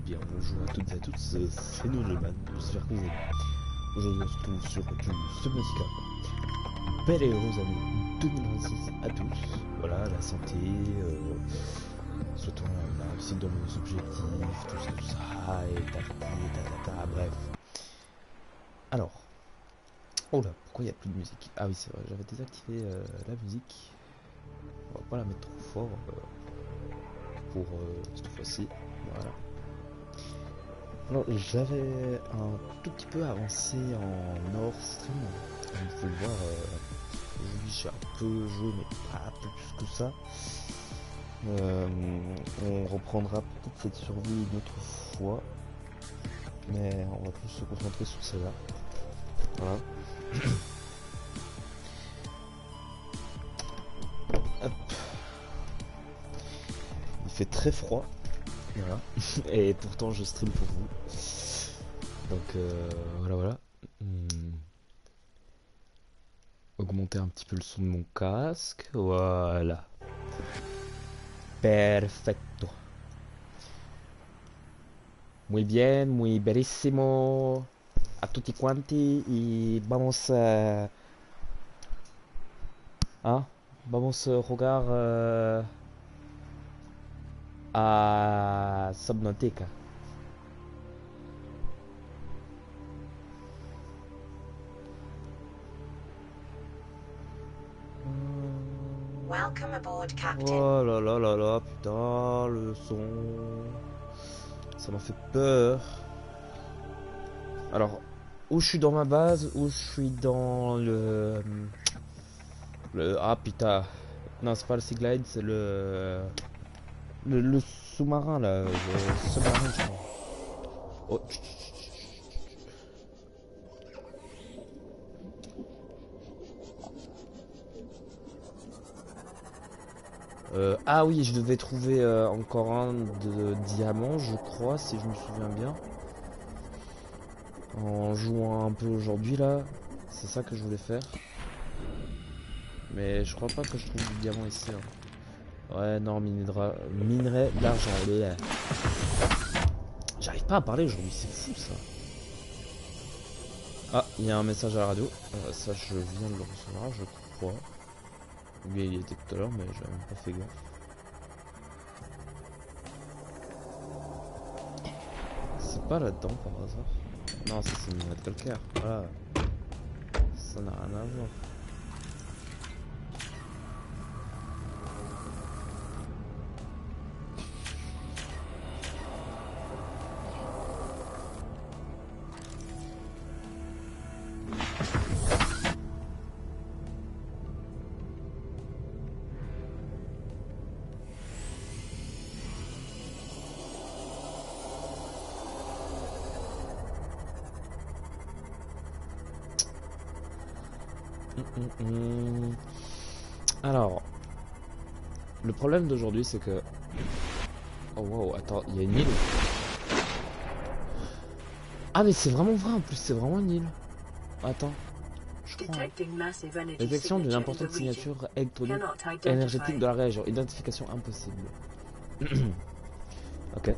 bien, bonjour à toutes et à tous, c'est Noodleman, j'espère que vous allez bien. Aujourd'hui on se retrouve sur du Subnautica. Belle et heureuse année 2026 à tous. Voilà, la santé, souhaitons la réussite dans nos objectifs, tout ça, et ta, bref. Alors, oh là, pourquoi il n'y a plus de musique? Ah oui c'est vrai, j'avais désactivé la musique. On va pas la mettre trop fort pour cette fois-ci, voilà. Alors j'avais un tout petit peu avancé en Nord Stream, comme vous pouvez le voir, aujourd'hui j'ai un peu joué mais pas plus que ça. On reprendra peut-être cette survie une autre fois, mais on va plus se concentrer sur celle-là. Voilà. Hop. Il fait très froid, voilà, et pourtant je stream pour vous. Donc voilà. Augmenter un petit peu le son de mon casque, voilà. Perfecto. Muy bien, muy bellissimo a tutti quanti y vamos vamos a jugar a Subnautica. Welcome aboard, Captain. Oh là là là là, putain, le son. Ça m'a fait peur. Alors, où je suis dans ma base, où je suis dans ah putain. Non, c'est pas le Sea Glide, c'est le sous-marin là. Le sous-marin, je crois. Oh, ah oui, je devais trouver encore un de diamant, je crois, si je me souviens bien. En jouant un peu aujourd'hui là, c'est ça que je voulais faire. Mais je crois pas que je trouve du diamant ici. Hein. Ouais, non, minerai d'argent. J'arrive pas à parler aujourd'hui, c'est fou ça. Ah, il y a un message à la radio. Ça, je viens de le recevoir, je crois. Lui, il était tout à l'heure, mais j'avais même pas fait gaffe. C'est pas là-dedans par hasard. Non, ça c'est une monnaie de calcaire. Voilà. Ça n'a rien à voir. Alors, le problème d'aujourd'hui c'est que... Oh wow, attends, il y a une île. Ah mais c'est vraiment vrai en plus, c'est vraiment une île. Attends, je crois. Détection d'une importante signature électronique énergétique de la région. Identification impossible. Ok.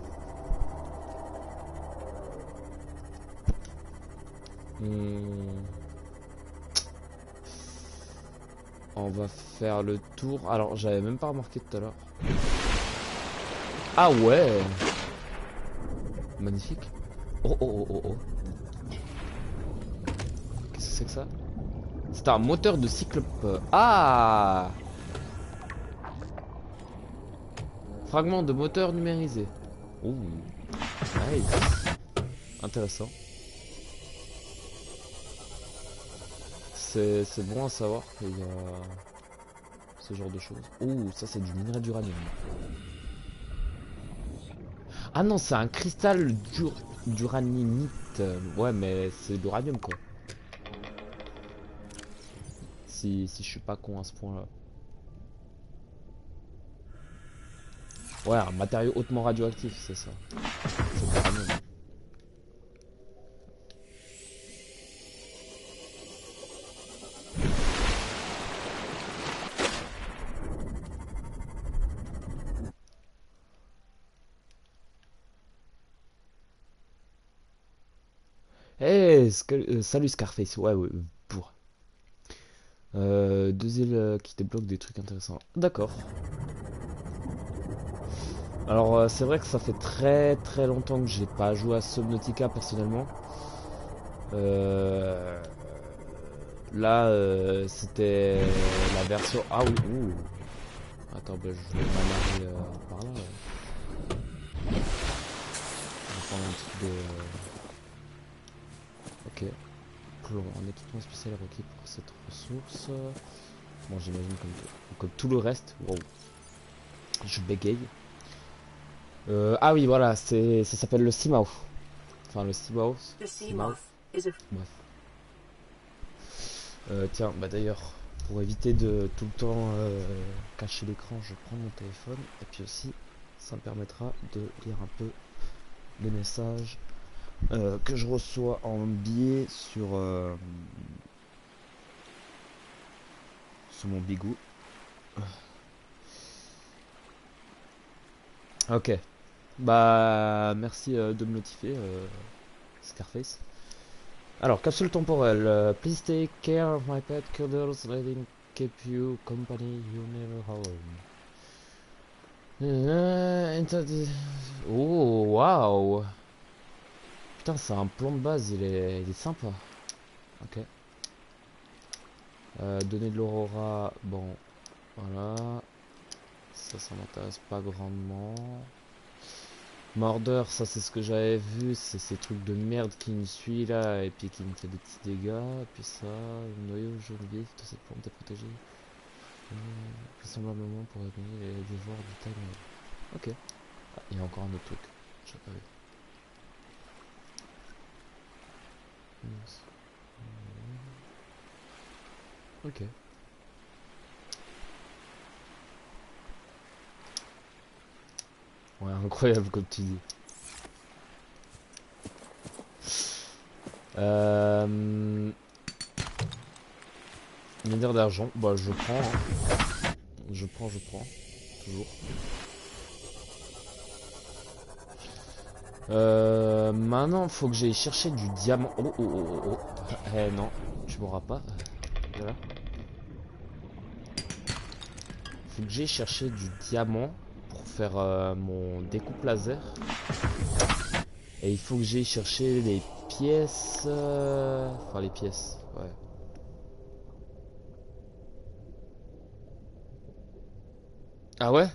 On va faire le tour. Alors, j'avais même pas remarqué tout à l'heure. Ah ouais. Magnifique. Oh. Qu'est-ce que c'est que ça? C'est un moteur de cyclope. Ah. Fragment de moteur numérisé. Oh. Nice. Intéressant. C'est bon à savoir qu'il y a ce genre de choses. Oh, ça c'est du minerai d'uranium. Ah non, c'est un cristal d'uraninite. Ouais, mais c'est de l'uranium quoi. Si je suis pas con à ce point-là. Ouais, un matériau hautement radioactif, c'est ça. C'est de l'uranium. Hey, salut Scarface. Ouais, ouais, pour. Deux îles qui débloquent des trucs intéressants. D'accord. Alors, c'est vrai que ça fait très très longtemps que j'ai pas joué à Subnautica personnellement. Euh, Là, c'était la version. Ah oui, ouh. Attends, bah, je vais m'amarrer par là. On va prendre un truc de. Ok. Plomb. Un équipement spécial requis pour cette ressource. Bon, j'imagine comme tout le reste. Wow. Je bégaye. Ah oui, voilà, ça s'appelle le Seamouth. Enfin, le Seamouth. The sea Seamouth. moth is a Bref. Tiens, bah d'ailleurs, pour éviter de tout le temps cacher l'écran, je prends mon téléphone. Et puis aussi, ça me permettra de lire un peu les messages que je reçois en biais sur mon bigou. Ok. Bah, merci de me notifier, Scarface. Alors, capsule temporelle. Please take care of my pet cuddles, letting keep you company you never home. Oh, waouh! Putain, c'est un plan de base, il est sympa. Ok. Donner de l'aurora, bon, voilà. Ça m'intéresse pas grandement. Mordeur, ça c'est ce que j'avais vu, c'est ces trucs de merde qui me suit là et puis qui me fait des petits dégâts. Et puis ça, le noyau jaune vif de cette plante est protégé. Vraisemblablement pour éliminer les dévoirs du time. Ok. Ah, il y a encore un autre truc. Je sais pas vu. Ok. Ouais, incroyable comme tu dis. Minière d'argent, bah je prends. Hein. Je prends. Toujours. Maintenant, faut que j'aille chercher du diamant. Oh, oh, oh, oh, oh. Eh non, tu m'auras pas. Voilà. Faut que j'aille chercher du diamant pour faire mon découpe laser. Et il faut que j'aille chercher les pièces. Enfin, les pièces, ouais. Ah ouais?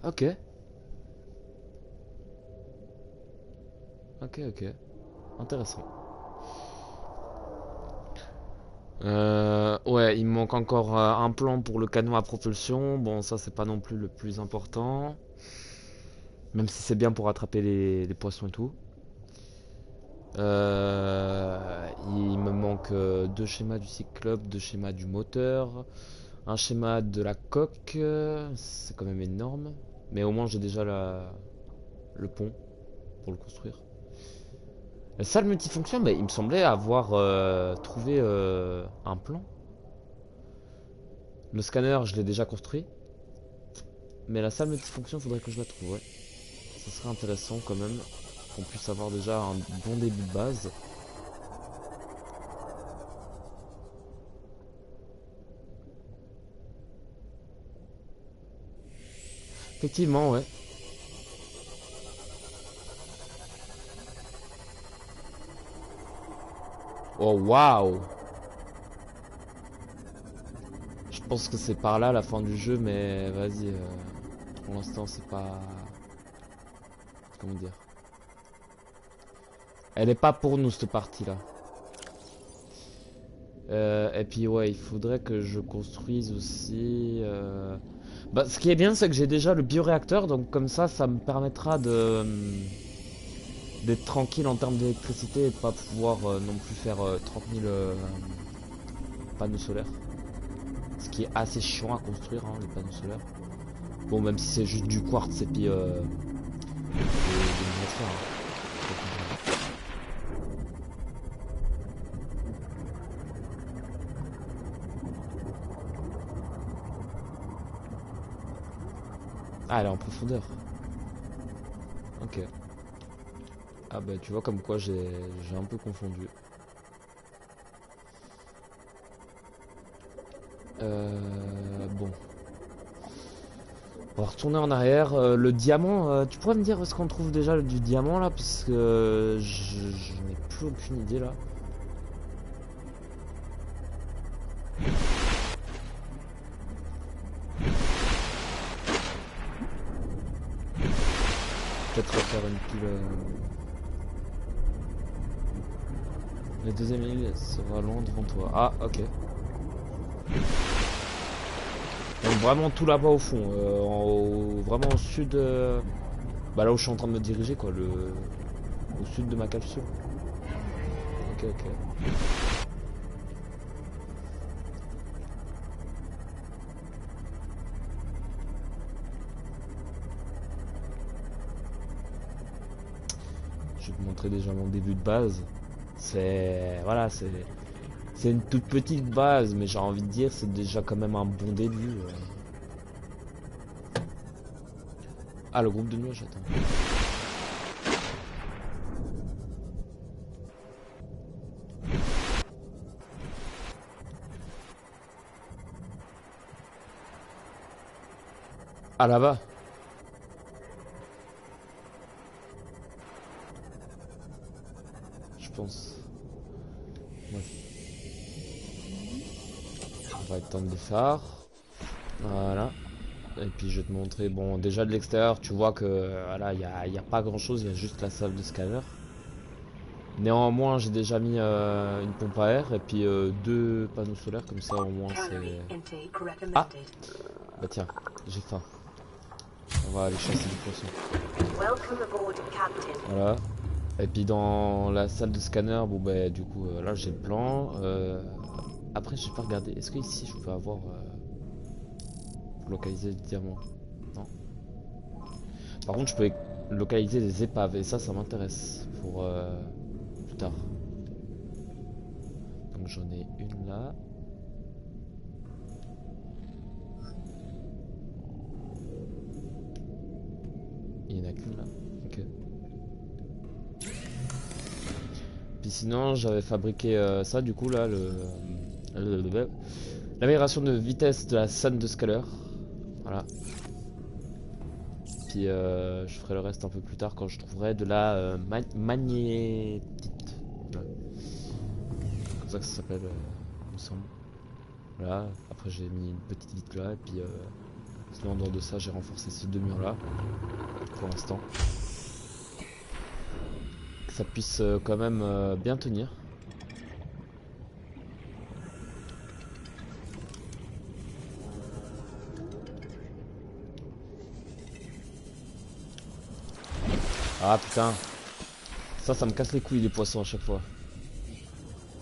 Ok. Ok. Intéressant. Ouais, il me manque encore un plan pour le canon à propulsion. Bon, ça, c'est pas non plus le plus important. Même si c'est bien pour attraper les poissons et tout. Il me manque deux schémas du cyclope, deux schémas du moteur, un schéma de la coque. C'est quand même énorme. Mais au moins, j'ai déjà le pont pour le construire. La salle multifonction, bah, il me semblait avoir trouvé un plan. Le scanner, je l'ai déjà construit. Mais la salle multifonction, faudrait que je la trouve, ouais. Ça serait intéressant quand même qu'on puisse avoir déjà un bon début de base. Effectivement, ouais. Oh, waouh! Je pense que c'est par là la fin du jeu, mais vas-y. Pour l'instant, c'est pas. Comment dire? Elle est pas pour nous, cette partie-là. Et puis, ouais, il faudrait que je construise aussi. Bah, ce qui est bien, c'est que j'ai déjà le bioréacteur, donc comme ça me permettra de d'être tranquille en termes d'électricité et de pas pouvoir non plus faire 30 000 panneaux solaires. Ce qui est assez chiant à construire, hein, les panneaux solaires. Bon, même si c'est juste du quartz et puis des miniatures, hein. Ah, elle est en profondeur. Ok. Ah bah tu vois comme quoi j'ai un peu confondu. Bon. On va retourner en arrière. Le diamant, tu pourrais me dire où est-ce qu'on trouve déjà du diamant là? Parce que je n'ai plus aucune idée là. Peut-être refaire une pile. La deuxième île sera loin devant toi. Ah, ok. Donc vraiment tout là-bas au fond, vraiment au sud, bah là où je suis en train de me diriger quoi, au sud de ma capsule. Ok, ok. Je vais te montrer déjà mon début de base. Voilà, c'est une toute petite base, mais j'ai envie de dire c'est déjà quand même un bon début. Ah, le groupe de nuages, attends. Ah, là-bas. Je pense. Ouais. On va éteindre les phares. Voilà. Et puis je vais te montrer, bon déjà de l'extérieur tu vois que voilà, y a pas grand chose, il y a juste la salle de scanner. Néanmoins j'ai déjà mis une pompe à air et puis deux panneaux solaires comme ça au moins c'est... Ah bah tiens, j'ai faim. On va aller chasser du poisson. Voilà. Et puis dans la salle de scanner, bon bah du coup là j'ai le plan. Après j'ai pas regardé, est-ce que ici je peux avoir... pour localiser le diamant? Non. Par contre, je peux localiser des épaves et ça m'intéresse pour plus tard. Donc j'en ai une là. Il y en a qu'une là. Ok. Puis sinon, j'avais fabriqué ça du coup là, l'amélioration de vitesse de la salle de scaler. Voilà. Puis je ferai le reste un peu plus tard quand je trouverai de la magnétite. Voilà. C'est comme ça que ça s'appelle, il me semble. Voilà. Après j'ai mis une petite vitre là et puis sinon en dehors de ça j'ai renforcé ces deux murs là pour l'instant. Que ça puisse quand même bien tenir. Ah putain, ça me casse les couilles les poissons à chaque fois.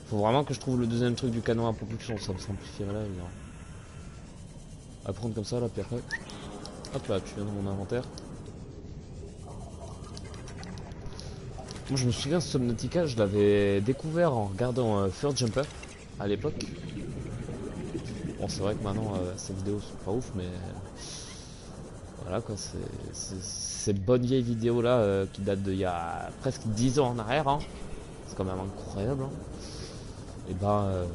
Faut vraiment que je trouve le deuxième truc du canon à propulsion, ça me simplifierait la vie. À prendre comme ça là, puis après, hop là, tu viens dans mon inventaire. Moi je me souviens ce Subnautica, je l'avais découvert en regardant First Jumper à l'époque. Bon c'est vrai que maintenant ces vidéos sont pas ouf mais voilà quoi, c'est ces bonnes vieilles vidéos là qui datent d'il y a presque 10 ans en arrière hein. C'est quand même incroyable hein. Et ben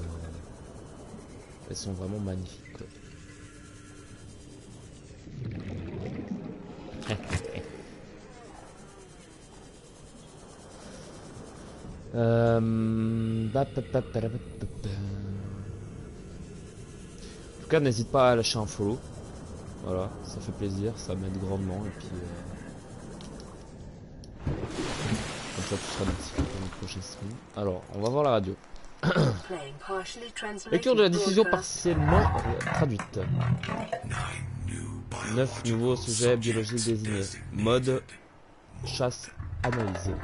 elles sont vraiment magnifiques quoi. En tout cas, n'hésite pas à lâcher un follow. Voilà, ça fait plaisir, ça m'aide grandement. Et puis, comme ça, tu seras notifié pour une prochaine stream. Alors, on va voir la radio. Lecture de la diffusion partiellement traduite. 9 nouveaux sujets biologiques désignés. Mode chasse analysée.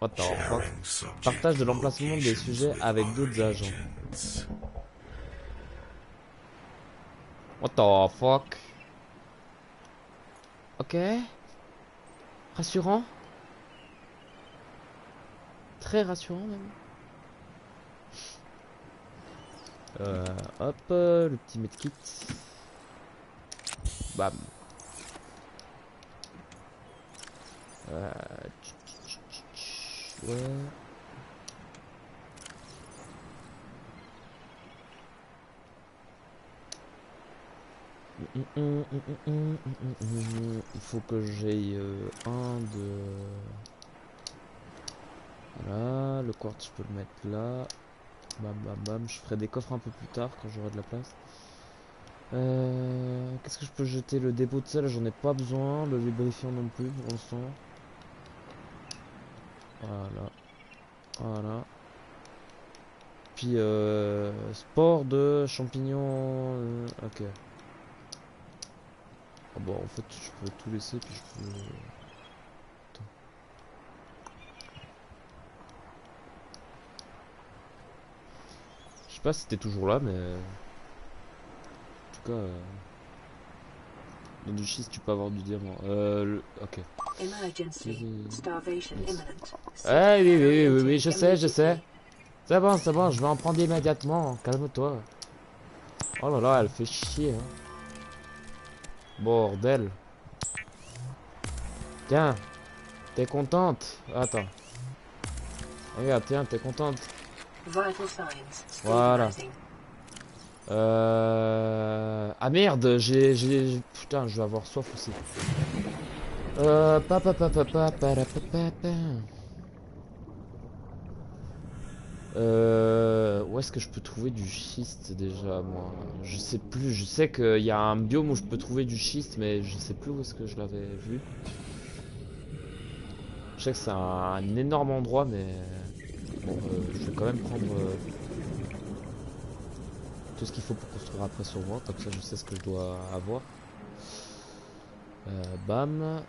What the fuck? Partage de l'emplacement des sujets avec d'autres agents. What the fuck? Ok. Rassurant. Très rassurant même. Hop, le petit medkit. Bam. Ouais. Il faut que j'aille un de... Voilà, le quartz je peux le mettre là. Bam bam bam, je ferai des coffres un peu plus tard quand j'aurai de la place. Qu'est-ce que je peux jeter? Le dépôt de sel, j'en ai pas besoin. Le lubrifiant non plus pour l'instant. Voilà. Voilà. Puis sport de champignons. Ok. Ah bon, en fait, je peux tout laisser puis je peux. Attends. Je sais pas si t'es toujours là, mais en tout cas, dans du schiste, tu peux avoir du diamant. Ok. Emergency. Starvation Yes. imminent. Ah oui, oui, oui, oui, oui, Orienting je sais. immediately. C'est bon, je vais en prendre immédiatement. Calme-toi. Oh là là, elle fait chier, hein. Bordel. Tiens, t'es contente? Attends. Regarde, tiens, t'es contente? Vital signs Voilà. stabilizing. Ah merde, Putain, je vais avoir soif aussi. Pa, pa, pa, pa, pa, pa, pa, pa, pa. Où est-ce que je peux trouver du schiste déjà, moi? Je sais plus, je sais qu'il y a un biome où je peux trouver du schiste, mais je sais plus où est-ce que je l'avais vu. Je sais que c'est un énorme endroit, mais bon, je vais quand même prendre tout ce qu'il faut pour construire après sur moi, comme ça je sais ce que je dois avoir. Bam.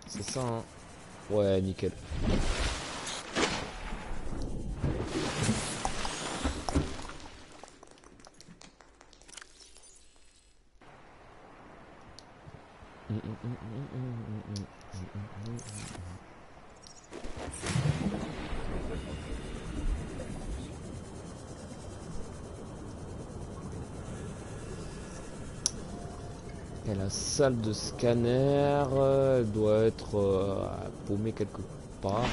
C'est ça, hein. Ouais, nickel. Et la salle de scanner, elle doit être paumée quelque part, mais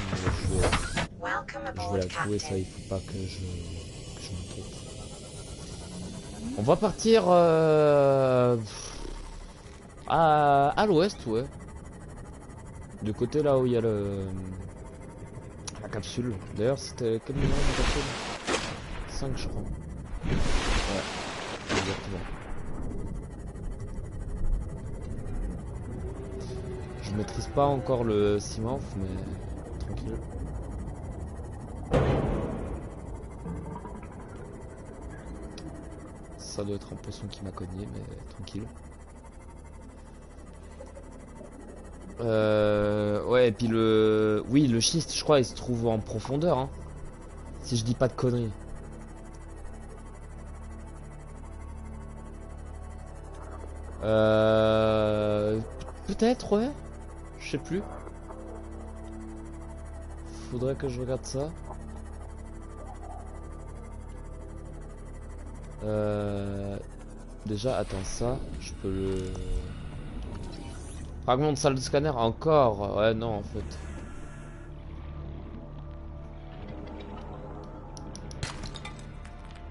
Welcome je vais aboard, la trouver, ça, il Captain. faut pas que je m'inquiète. On va partir à l'ouest, ouais. Du côté là où il y a la capsule. D'ailleurs, c'était quel numéro de capsule? 5, je crois. Ouais, exactement. Je maîtrise pas encore le Seamorph, mais tranquille. Ça doit être un poisson qui m'a cogné, mais tranquille. Ouais, et puis oui, le schiste, je crois, il se trouve en profondeur, hein. Si je dis pas de conneries. Peut-être, ouais. Je sais plus. Faudrait que je regarde ça. Déjà, attends, ça, je peux le... Fragment de salle de scanner, encore. Ouais, non, en fait.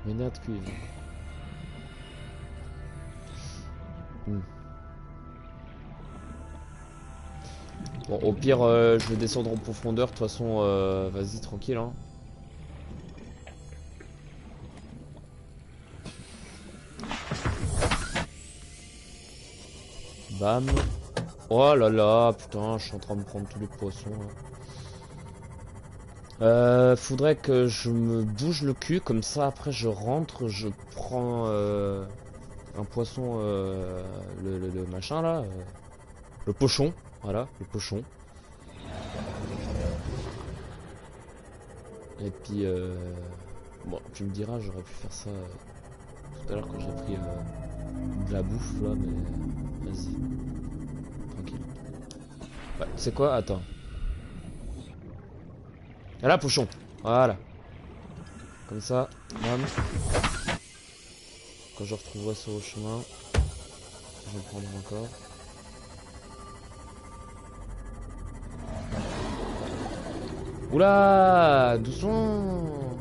Ménade de cuivre. Bon, au pire, je vais descendre en profondeur. De toute façon, vas-y, tranquille, hein. Bam. Oh là là, putain, je suis en train de prendre tous les poissons, là. Faudrait que je me bouge le cul, comme ça, après, je rentre, je prends un poisson, le machin, là. Le pochon, voilà, le pochon. Et puis, bon, tu me diras, j'aurais pu faire ça tout à l'heure quand j'ai pris de la bouffe là, mais vas-y, tranquille. Ouais, c'est quoi? Attends. Ah là, pochon. Voilà. Comme ça, bam. Quand je retrouverai sur le chemin, je vais prendre encore. Oula, doucement.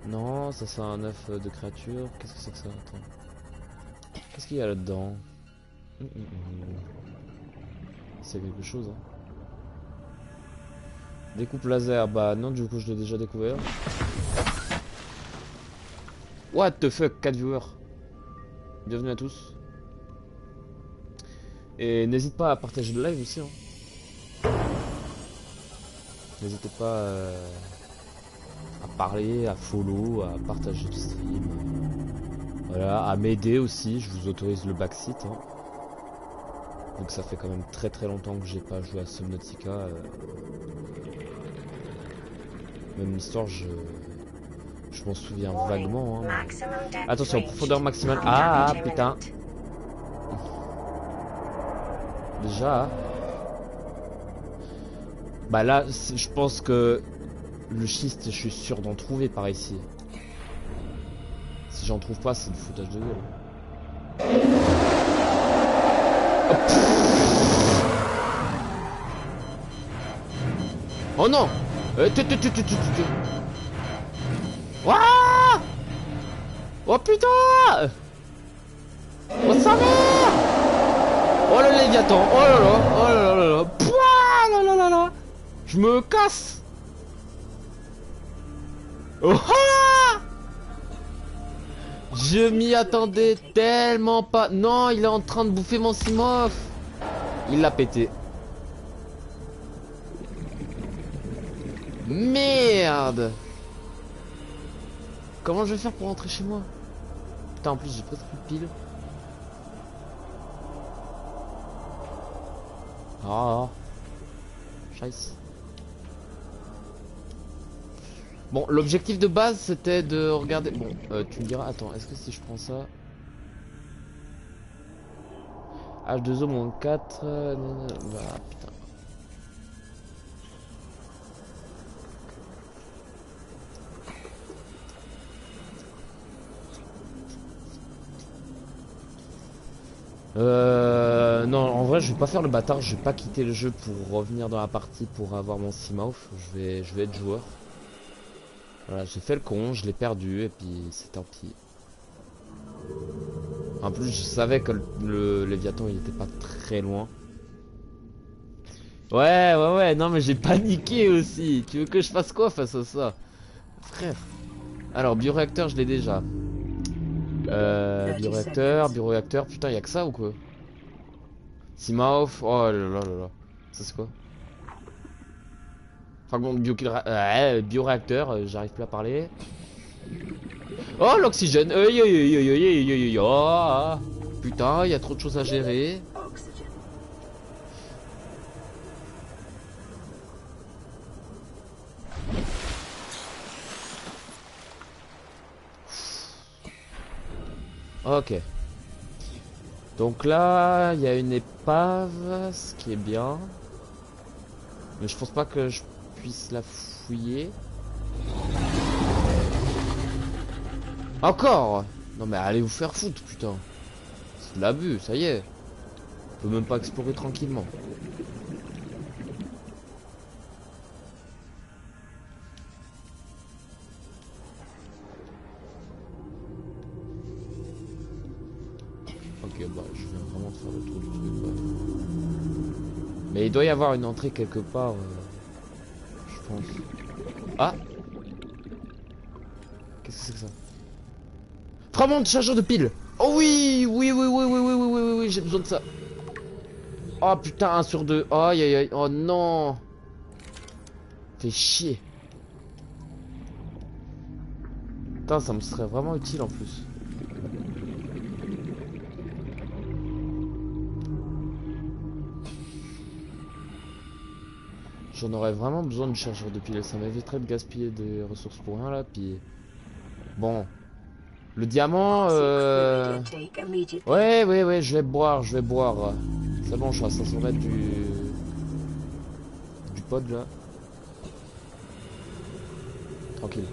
Non, ça c'est un œuf de créature. Qu'est-ce que c'est que ça? Attends. Qu'est-ce qu'il y a là-dedans? C'est quelque chose, hein. Découpe laser, bah non, du coup je l'ai déjà découvert. What the fuck, 4 viewers. Bienvenue à tous. Et n'hésite pas à partager le live aussi, hein. N'hésitez pas à parler, à follow, à partager le stream. Voilà, à m'aider aussi, je vous autorise le backseat, hein. Donc ça fait quand même très très longtemps que j'ai pas joué à Subnautica. Même l'histoire, je m'en souviens vaguement, hein. Attention, profondeur maximale. Ah putain. Déjà. Bah là, je pense que le schiste, je suis sûr d'en trouver par ici. Si j'en trouve pas, c'est du foutage de gueule. Oh non. Ouah. Oh putain. Oh sa mère. Oh le Léviathan. Oh là là. Oh là là là. Pouah là là là là. Je me casse. Oh ah. Je m'y attendais tellement pas. Non, il est en train de bouffer mon Simof. Il l'a pété. Merde. Comment je vais faire pour rentrer chez moi? Putain, en plus j'ai pas trop de piles. Ah, scheiße. Bon, l'objectif de base c'était de regarder. Bon, tu me diras, attends, est-ce que si je prends ça H2O moins 4 bah putain. Non, en vrai je vais pas faire le bâtard, je vais pas quitter le jeu pour revenir dans la partie pour avoir mon Seamouth, je vais être joueur. Voilà, j'ai fait le con, je l'ai perdu et puis c'est tant pis. En plus je savais que le Léviathan il était pas très loin. Ouais, non mais j'ai paniqué aussi. Tu veux que je fasse quoi face à ça? Frère. Alors bioréacteur je l'ai déjà. Bioréacteur, putain y'a que ça ou quoi? Seamouth, oh là là là là. Ça c'est quoi? Fragment de bioréacteur, j'arrive plus à parler. Oh l'oxygène, putain, il y a trop de choses à gérer. Ok. Donc là, il y a une épave, ce qui est bien. Mais je pense pas que je puisse la fouiller. Encore? Non mais allez vous faire foutre, putain. C'est de l'abus, ça y est. On peut même pas explorer tranquillement. Ok, bah je viens vraiment de faire le tour du truc, ouais. Mais il doit y avoir une entrée quelque part, je pense. Ah! Qu'est-ce que c'est que ça? Fragment de chargeur de pile! Oh oui, j'ai besoin de ça. Oh putain, 1 sur 2. Aïe aïe aïe, oh non! Fait chier. Putain, ça me serait vraiment utile en plus. J'en aurais vraiment besoin de chargeur de pile, ça m'éviterait de gaspiller des ressources pour rien là, puis... Bon. Le diamant, Ouais, je vais boire. C'est bon, je suis à 500 mètres du pod là. Tranquille.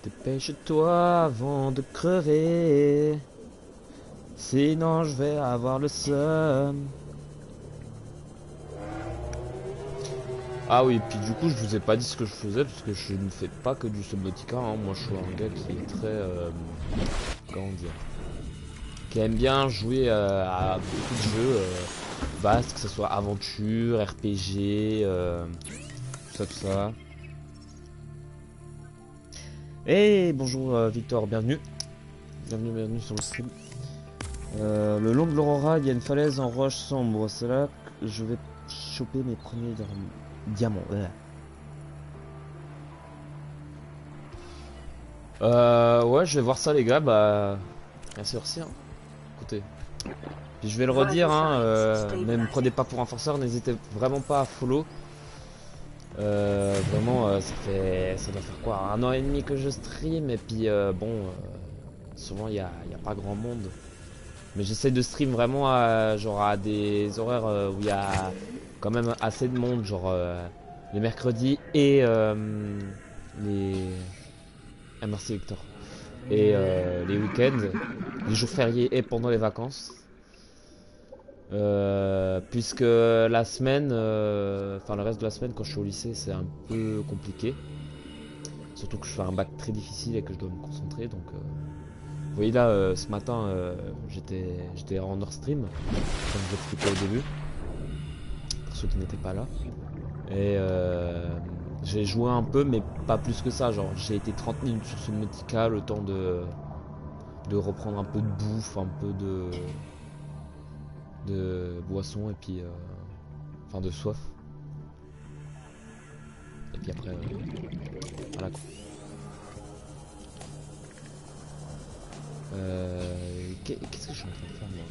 Dépêche-toi avant de crever. Sinon je vais avoir le seum. Ah oui, puis du coup je vous ai pas dit ce que je faisais parce que je ne fais pas que du Subnautica, hein. Moi je suis un gars qui est très... comment dire, qui aime bien jouer à beaucoup de jeux vastes, que ce soit aventure, RPG, tout ça. Et bonjour Victor, bienvenue. Bienvenue sur le stream. Le long de l'Aurora, il y a une falaise en roche sombre. C'est là que je vais choper mes premiers diamants. Ouais, je vais voir ça les gars. Bah, merci aussi. Hein. Écoutez. Puis je vais le redire, hein, ne me prenez pas pour un forceur, n'hésitez vraiment pas à follow. Vraiment, ça doit faire quoi, 1 an et demi que je stream et puis bon, souvent il y a pas grand monde. Mais j'essaie de stream vraiment à des horaires où il y a quand même assez de monde, genre les mercredis et les... Ah, merci Victor. Et les week-ends, les jours fériés et pendant les vacances. Puisque la semaine, enfin le reste de la semaine quand je suis au lycée c'est un peu compliqué. Surtout que je fais un bac très difficile et que je dois me concentrer donc... Vous voyez là, ce matin, j'étais en hors stream, comme je l'expliquais au début, pour ceux qui n'étaient pas là. Et j'ai joué un peu, mais pas plus que ça. Genre, j'ai été 30 minutes sur Subnautica, le temps de reprendre un peu de bouffe, un peu de boisson, et puis, enfin, de soif. Et puis après, voilà quoi. Qu'est-ce que je suis en train de faire moi?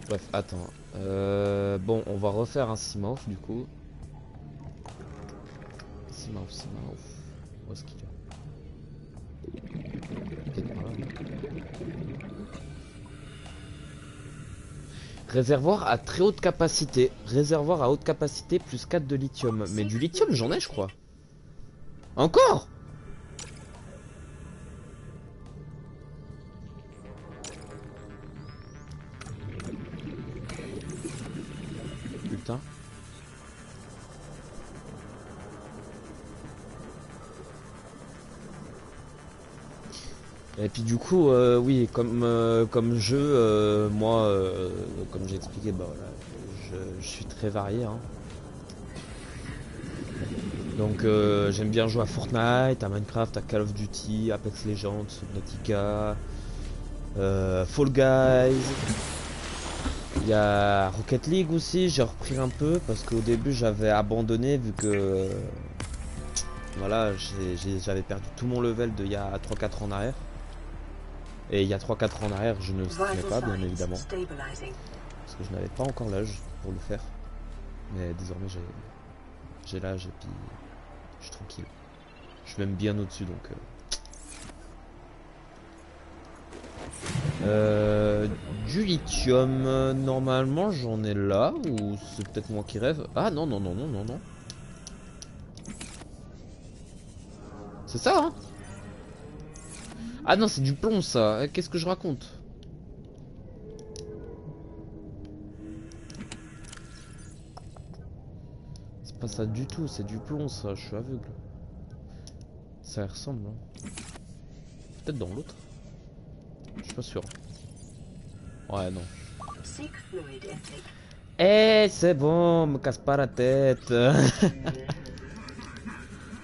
Bref, attends. Bon, on va refaire un Simorph du coup. Simorph. Où est-ce qu'il est? Peut-être par là. Réservoir à très haute capacité. Réservoir à haute capacité plus 4 de lithium. Mais du lithium, j'en ai, je crois. Encore? Putain. Et puis du coup, oui, comme jeu, moi, comme j'ai expliqué, bah voilà, je suis très varié. Hein. Donc j'aime bien jouer à Fortnite, à Minecraft, à Call of Duty, Apex Legends, Subnautica, Fall Guys. Il y a Rocket League aussi, j'ai repris un peu parce qu'au début j'avais abandonné vu que voilà, j'avais perdu tout mon level de il y a 3-4 ans en arrière. Et il y a 3-4 ans en arrière je ne streamais pas bien évidemment. Parce que je n'avais pas encore l'âge pour le faire. Mais désormais j'ai l'âge et puis je suis tranquille. Je suis même bien au-dessus donc... du lithium, normalement j'en ai là, ou c'est peut-être moi qui rêve. Ah non. C'est ça hein. Ah non c'est du plomb ça, qu'est-ce que je raconte? C'est pas ça du tout, c'est du plomb ça, je suis aveugle. Ça ressemble hein. Peut-être dans l'autre. Je suis pas sûr. Ouais non. Eh c'est bon, me casse pas la tête.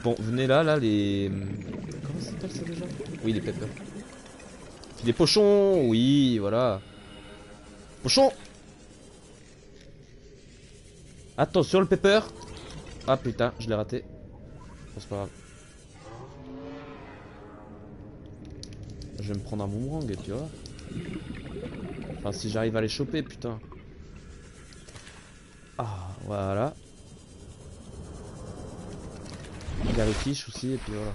Bon venez là les... Comment ça s'appelle ça déjà? Oui les peppers. Puis des pochons, oui voilà. Pochon. Attention le pepper. Ah putain je l'ai raté. Bon, c'est pas grave. Je vais me prendre un boomerang tu vois. Enfin si j'arrive à les choper putain. Ah, voilà. Gary Fish aussi, et puis voilà.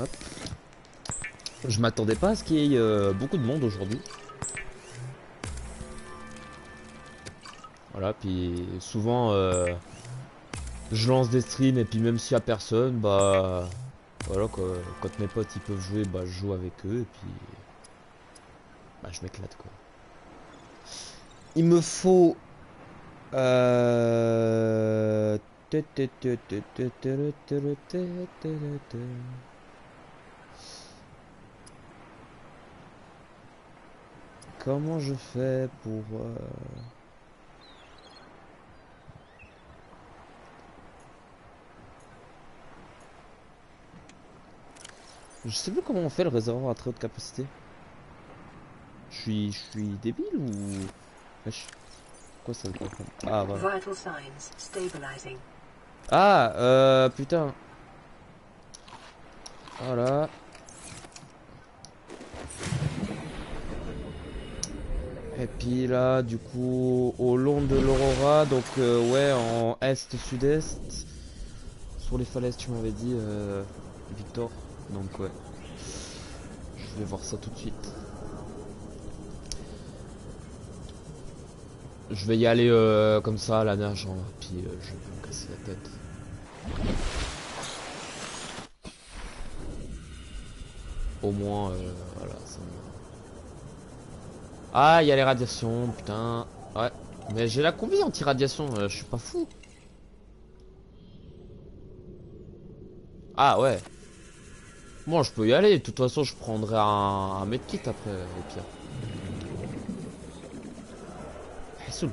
Hop. Je m'attendais pas à ce qu'il y ait beaucoup de monde aujourd'hui. Voilà, puis souvent je lance des streams et puis même s'il y a personne, bah voilà quoi, quand mes potes ils peuvent jouer, bah je joue avec eux et puis bah je m'éclate quoi. Il me faut euh... Comment je fais pour je sais plus comment on fait le réservoir à très haute capacité. Je suis débile ou wesh, quoi ça veut pas prendre. Ah voilà. Vital signs stabilizing. Ah putain. Voilà. Et puis là, du coup, au long de l'Aurora, donc ouais, en est-sud-est, sur les falaises, tu m'avais dit, Victor. Donc ouais, je vais voir ça tout de suite. Je vais y aller comme ça à la nage, hein, puis je vais me casser la tête. Au moins, voilà, ça me... Ah, il y a les radiations, putain. Ouais, mais j'ai la combi anti-radiation, je suis pas fou. Ah ouais. Bon, je peux y aller, de toute façon, je prendrai un medkit après, au pire. Saoul.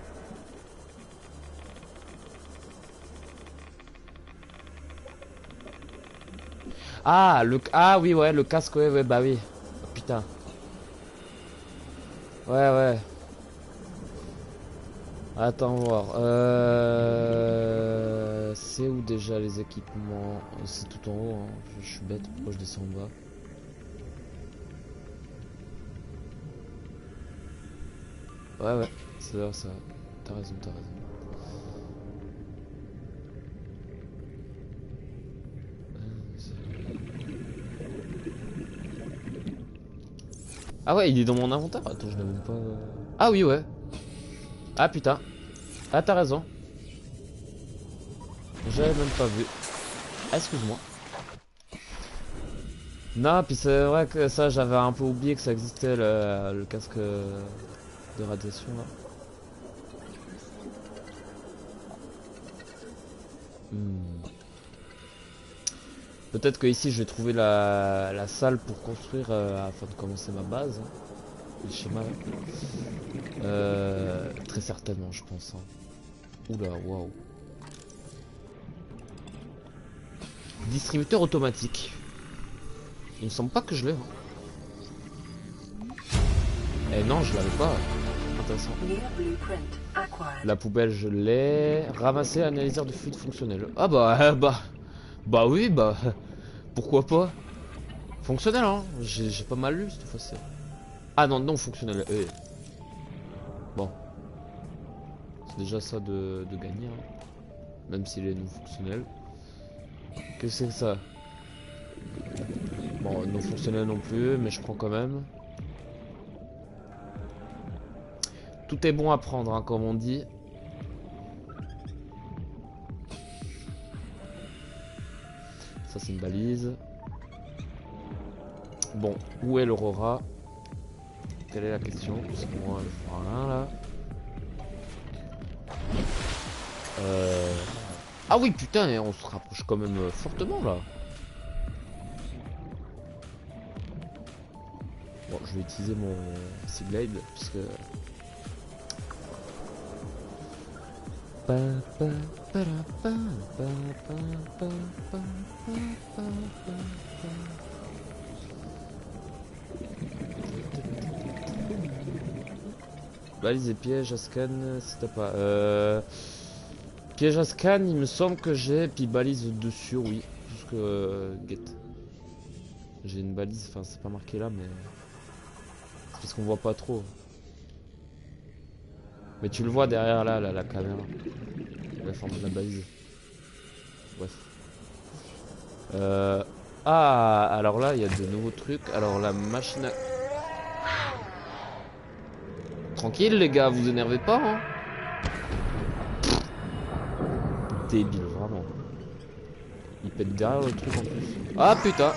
Ah, ah oui, ouais, le casque, ouais, ouais, bah oui. Oh, putain. Ouais, ouais. Attends voir. C'est où déjà les équipements? C'est tout en haut, hein. Je suis bête, pourquoi je descends en bas? Ouais, ouais, c'est là, ça. T'as raison, t'as raison. Ah ouais, il est dans mon inventaire. Attends, je l'ai même pas... Ah oui, ouais. Ah putain. Ah, t'as raison. J'avais même pas vu. Ah, excuse-moi. Non, puis c'est vrai que ça, j'avais un peu oublié que ça existait, le casque de radiation, là. Peut-être que ici je vais trouver la salle pour construire afin de commencer ma base. Hein. Le schéma. Très certainement, je pense. Hein. Oula, waouh. Distributeur automatique. Il me semble pas que je l'ai. Hein. Eh non, je l'avais pas. Intéressant. La poubelle, je l'ai. Ramasser analyseur de fluide fonctionnel. Ah bah, bah oui, bah. Pourquoi pas? Fonctionnel, hein. J'ai pas mal lu cette fois-ci. Ah non, non fonctionnel. Bon. C'est déjà ça de gagner. Hein. Même s'il est non fonctionnel. Qu'est-ce que c'est que ça? Bon, non fonctionnel non plus, mais je prends quand même. Tout est bon à prendre, hein, comme on dit. Ça, c'est une balise. Bon, où est l'Aurora? Quelle est la question? Parce que moi, je vois rien là. Ah oui, putain, on se rapproche quand même fortement là. Bon, je vais utiliser mon Seablade parce que. Balise et pièges à scan, si t'as pas. Piège à scan, il me semble que j'ai, puis balise dessus, oui. Parce que. Get. J'ai une balise, enfin, c'est pas marqué là, mais. parce qu'on voit pas trop. Mais tu le vois derrière là, la caméra. La forme de la balise. Bref. Ah, alors là, il y a de nouveaux trucs. Alors la machine à... Tranquille les gars, vous énervez pas, hein. Débile, vraiment. Il pète derrière le truc en plus. Ah putain.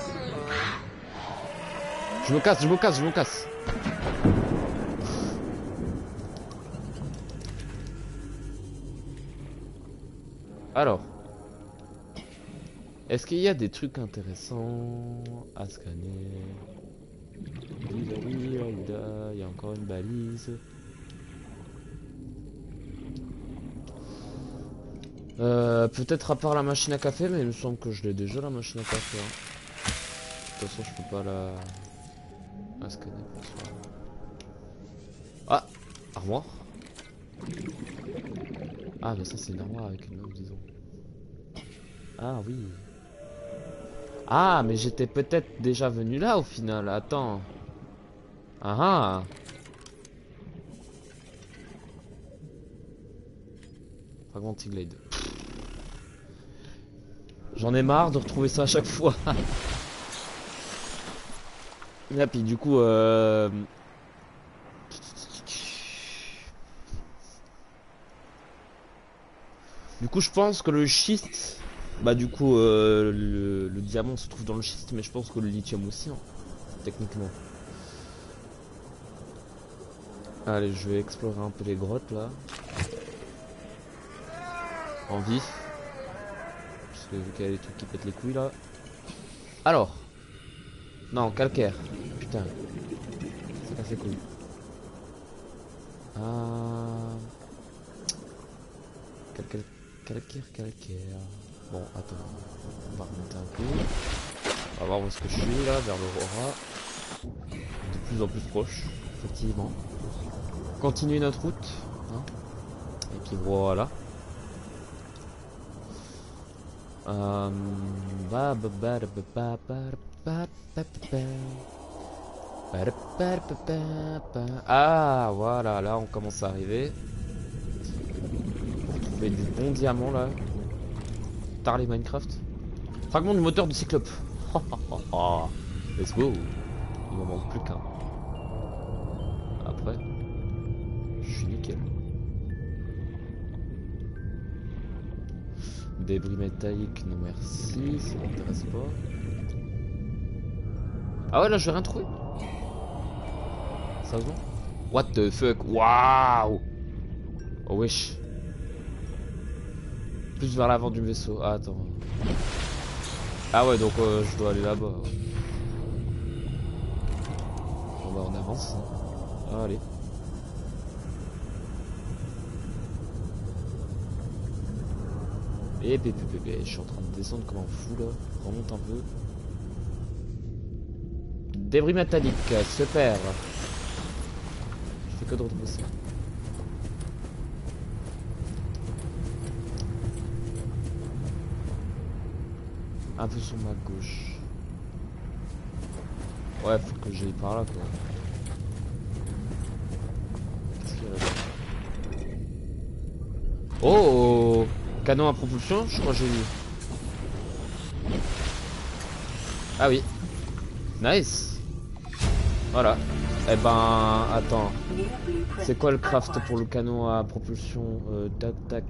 Je me casse, je me casse, je me casse. Alors. Est-ce qu'il y a des trucs intéressants à scanner? Il y a encore une balise. Peut-être à part la machine à café, mais il me semble que je l'ai déjà la machine à café. Hein. De toute façon, je peux pas la scanner pour ça. Ah, armoire. Ah, mais ça c'est une armoire avec une meuf, disons. Ah oui. Ah, mais j'étais peut-être déjà venu là au final. Attends. Ah ah. Fragment T-Glade. J'en ai marre de retrouver ça à chaque fois. Et puis du coup, je pense que le schiste, bah du coup, le diamant se trouve dans le schiste, mais je pense que le lithium aussi, hein, techniquement. Allez, je vais explorer un peu les grottes là, en vif, parce que vu qu'il y a des trucs qui pètent les couilles là. Alors, non, calcaire, putain, c'est cassé couilles. Ah, calcaire. Bon, attends, on va remonter un peu. On va voir où est-ce que je suis là, vers l'Aurora. De plus en plus proche, effectivement. Continuer notre route. Hein. Et puis voilà. Ah, voilà, là on commence à arriver. Trouver des bons diamants là. Tarlet Minecraft. Fragment du moteur du Cyclope. Let's go. Il m'en manque plus qu'un. Après, je suis nickel. Débris métalliques, non merci, ça m'intéresse pas. Ah ouais, là je vais rien trouver. Sérieusement? What the fuck? Waouh! Oh wesh. Plus vers l'avant du vaisseau. Ah, attends. Ah ouais, donc je dois aller là-bas. Bon bah on avance. Ah, allez. Et je suis en train de descendre comme un fou là. Remonte un peu. Débris métalliques, super. Je fais que de retrouver ça. Un peu sur ma gauche. Ouais, faut que j'aille par là quoi. Qu'est-ce qu'il y a là-bas? Oh, canon à propulsion, je crois que j'ai vu. Ah oui. Nice. Voilà. Eh ben, attends. C'est quoi le craft pour le canon à propulsion? Tac.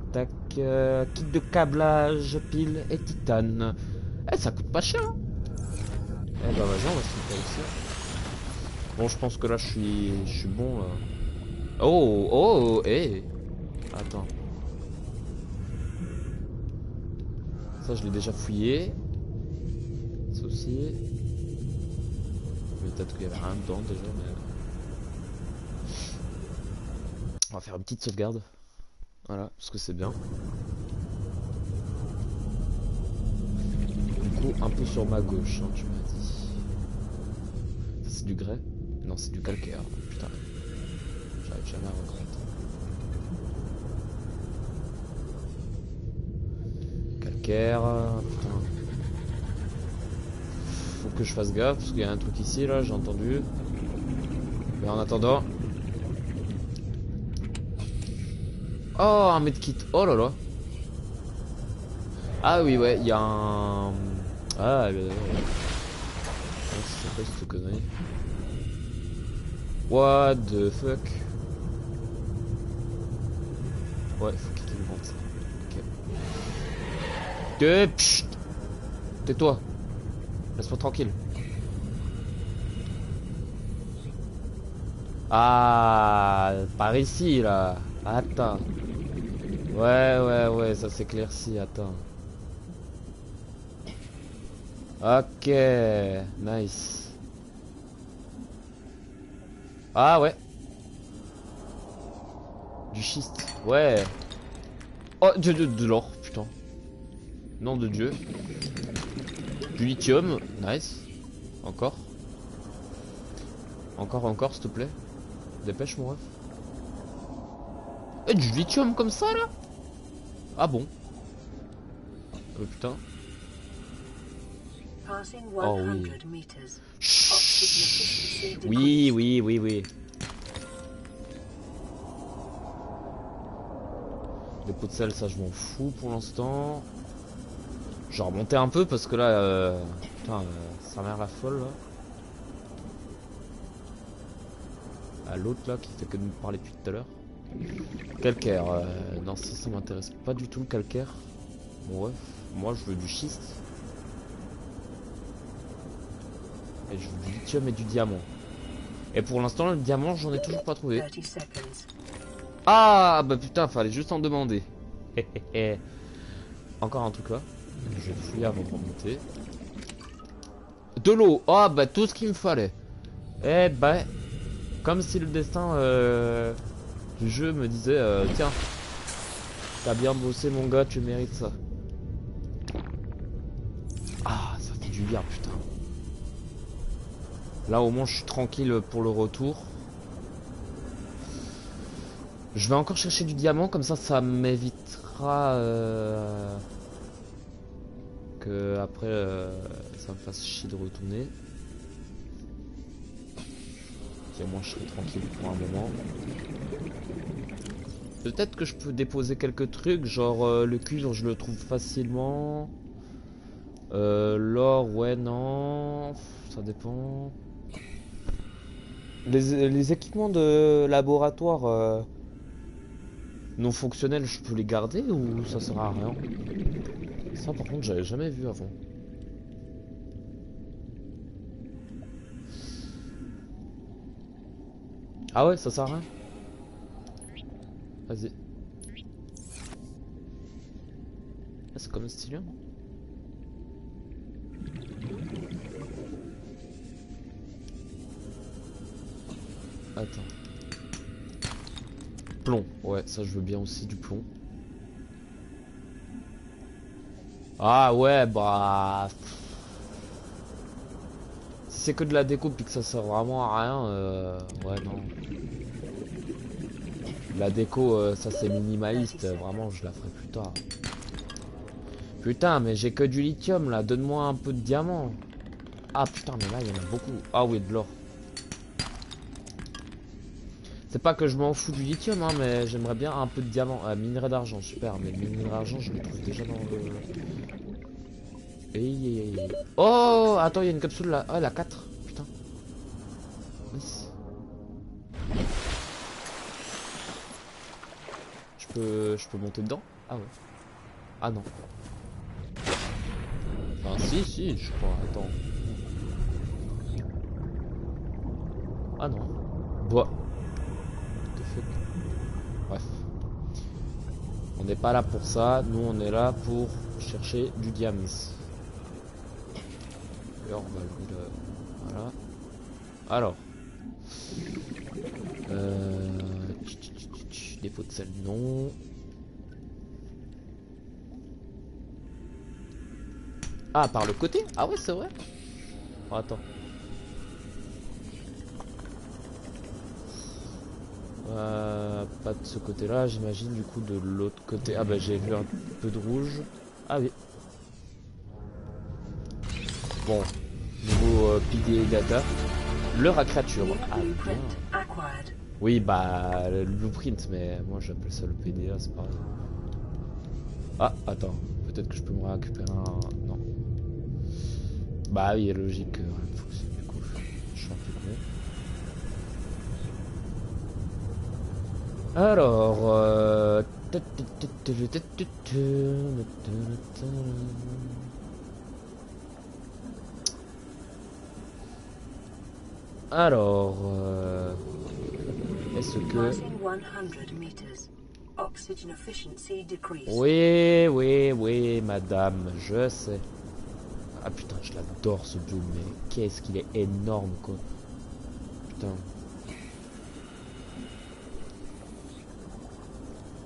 Kit de câblage, pile et titane. Eh, ça coûte pas cher. Hein. Eh ben, vas-y, on va se faire ici. Bon, je pense que là, je suis bon. Là. Oh, Attends. Ça, je l'ai déjà fouillé. Ça aussi. Peut-être qu'il y avait rien dedans déjà, mais... On va faire une petite sauvegarde. Voilà, parce que c'est bien. Du coup, un peu sur ma gauche, hein, tu m'as dit. Ça, c'est du grès? Non, c'est du calcaire. Putain. J'arrive jamais à reconnaître. Calcaire... Putain. Faut que je fasse gaffe, parce qu'il y a un truc ici, là, j'ai entendu. Mais en attendant... Oh, un medkit. Oh là là. Ah oui, ouais, il y a un... Ah, c'est quoi cette connerie? What the fuck? Ouais, faut qu'il le vende ça. Ok. Pchit. Tais-toi. Laisse-moi tranquille. Ah, par ici là. Attends. Ouais, ça s'éclaircit, attends. Ok, nice. Ah ouais. Du schiste, ouais. Oh, de l'or, putain. Nom de Dieu. Du lithium, nice. Encore. Encore, s'il te plaît. Dépêche, mon ref. Du lithium comme ça, là? Ah bon? Putain. Oh oui. Chut. Oui. Les pots de sel, ça je m'en fous pour l'instant. Je vais remonter un peu parce que là, putain, ça m'a l'air la folle là. À l'autre là qui fait que de me parler depuis tout à l'heure. Calcaire, non ça m'intéresse pas du tout le calcaire. Bon ouais, moi je veux du schiste. Et je veux du lithium et du diamant. Et pour l'instant le diamant j'en ai toujours pas trouvé. Ah bah putain, fallait juste en demander. Encore un truc là. Je vais fouiller avant de remonter. De l'eau. Ah bah tout ce qu'il me fallait. Eh bah, comme si le destin du jeu me disait tiens, t'as bien bossé mon gars, tu mérites ça. Ah, ça fait du bien, putain. Là au moins je suis tranquille pour le retour. Je vais encore chercher du diamant, comme ça m'évitera que après ça me fasse chier de retourner. Et moi je serai tranquille pour un moment. Peut-être que je peux déposer quelques trucs, genre le cuivre je le trouve facilement. L'or, ouais, non, ça dépend. Les équipements de laboratoire non fonctionnels, je peux les garder ou ça sert à rien? Ça par contre j'avais jamais vu avant. Ah ouais, ça sert à rien? Vas-y. Ah, c'est comme stylé. Attends. Plomb, ouais, ça je veux bien aussi du plomb. Ah ouais, bah... Si c'est que de la découpe et que ça sert vraiment à rien, ouais, non. La déco, ça c'est minimaliste, vraiment je la ferai plus tard. Putain, mais j'ai que du lithium là, donne-moi un peu de diamant. Ah putain, mais là il y en a beaucoup. Ah oui, de l'or. C'est pas que je m'en fous du lithium, hein, mais j'aimerais bien un peu de diamant. Ah, minerai d'argent, super, mais le minerai d'argent, je le trouve déjà dans le... Oh, attends, il y a une capsule là. Ah, la 4, putain. Nice. Je peux monter dedans? Ah ouais. Ah non. Enfin, si, je crois. Attends. Ah non. Bois. Bref. On n'est pas là pour ça. Nous, on est là pour chercher du diamant. Alors, on va le... Voilà. Alors. Dépôt de sel, non. Ah, par le côté? Ah ouais, c'est vrai. Oh, attends. Pas de ce côté-là, j'imagine, du coup, de l'autre côté. Ah bah, j'ai vu un peu de rouge. Ah oui. Bon. Nouveau pilier data. Leur à créature. Ah bien. acquired. Oui, bah, le blueprint, mais moi j'appelle ça le PDA, c'est pareil. Ah, attends, peut-être que je peux me récupérer un... Non. Bah oui, logique que rien ne fonctionne du coup. Je suis un peu con. Alors, alors, est-ce que... Passing 100 meters. Oxygen efficiency decreased. Oui, oui, oui, madame, je sais. Ah putain, je l'adore ce Doom, mais qu'est-ce qu'il est énorme, quoi. Putain.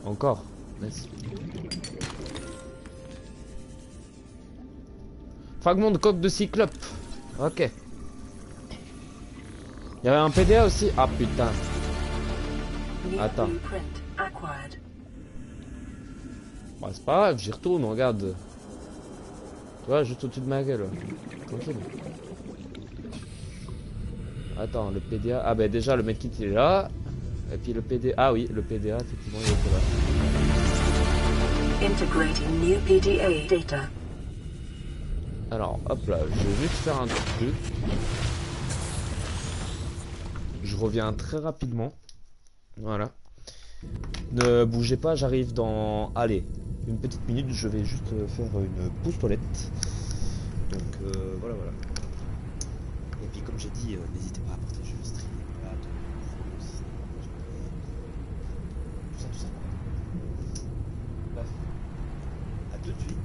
Encore. Merci. Fragment de coque de cyclope. Ok. Il y avait un PDA aussi. Ah putain. New Attends. blueprint acquired. Bah, c'est pas grave, j'y retourne, regarde. Tu vois, juste au-dessus de ma gueule. Tranquille. Attends, le PDA. Ah bah déjà, le medkit il est là. Et puis le PDA. Ah oui, le PDA, effectivement, il était là. Integrating new PDA data. Alors, hop là, je vais juste faire un truc. Je reviens très rapidement. Voilà. Ne bougez pas, j'arrive dans... Allez, une petite minute, je vais juste faire une pause toilette. Donc voilà, voilà. Et puis comme j'ai dit, n'hésitez pas à partager le stream. Voilà, tout ça, tout ça. Bref. À tout de suite.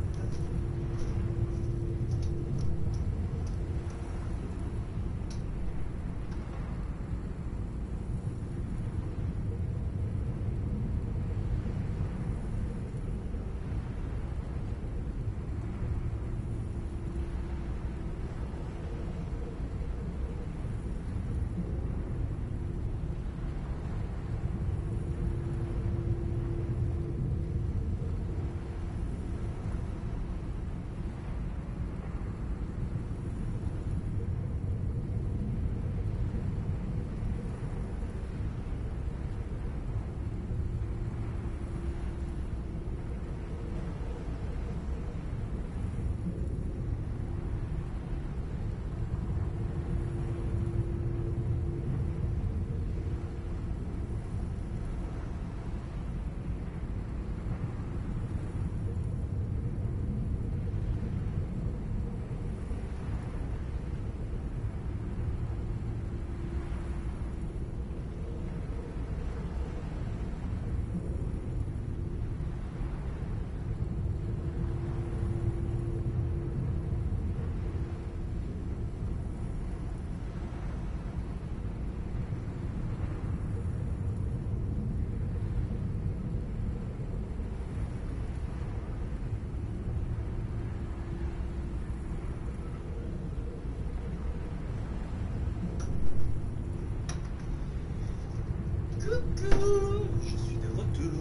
Coucou, je suis de retour.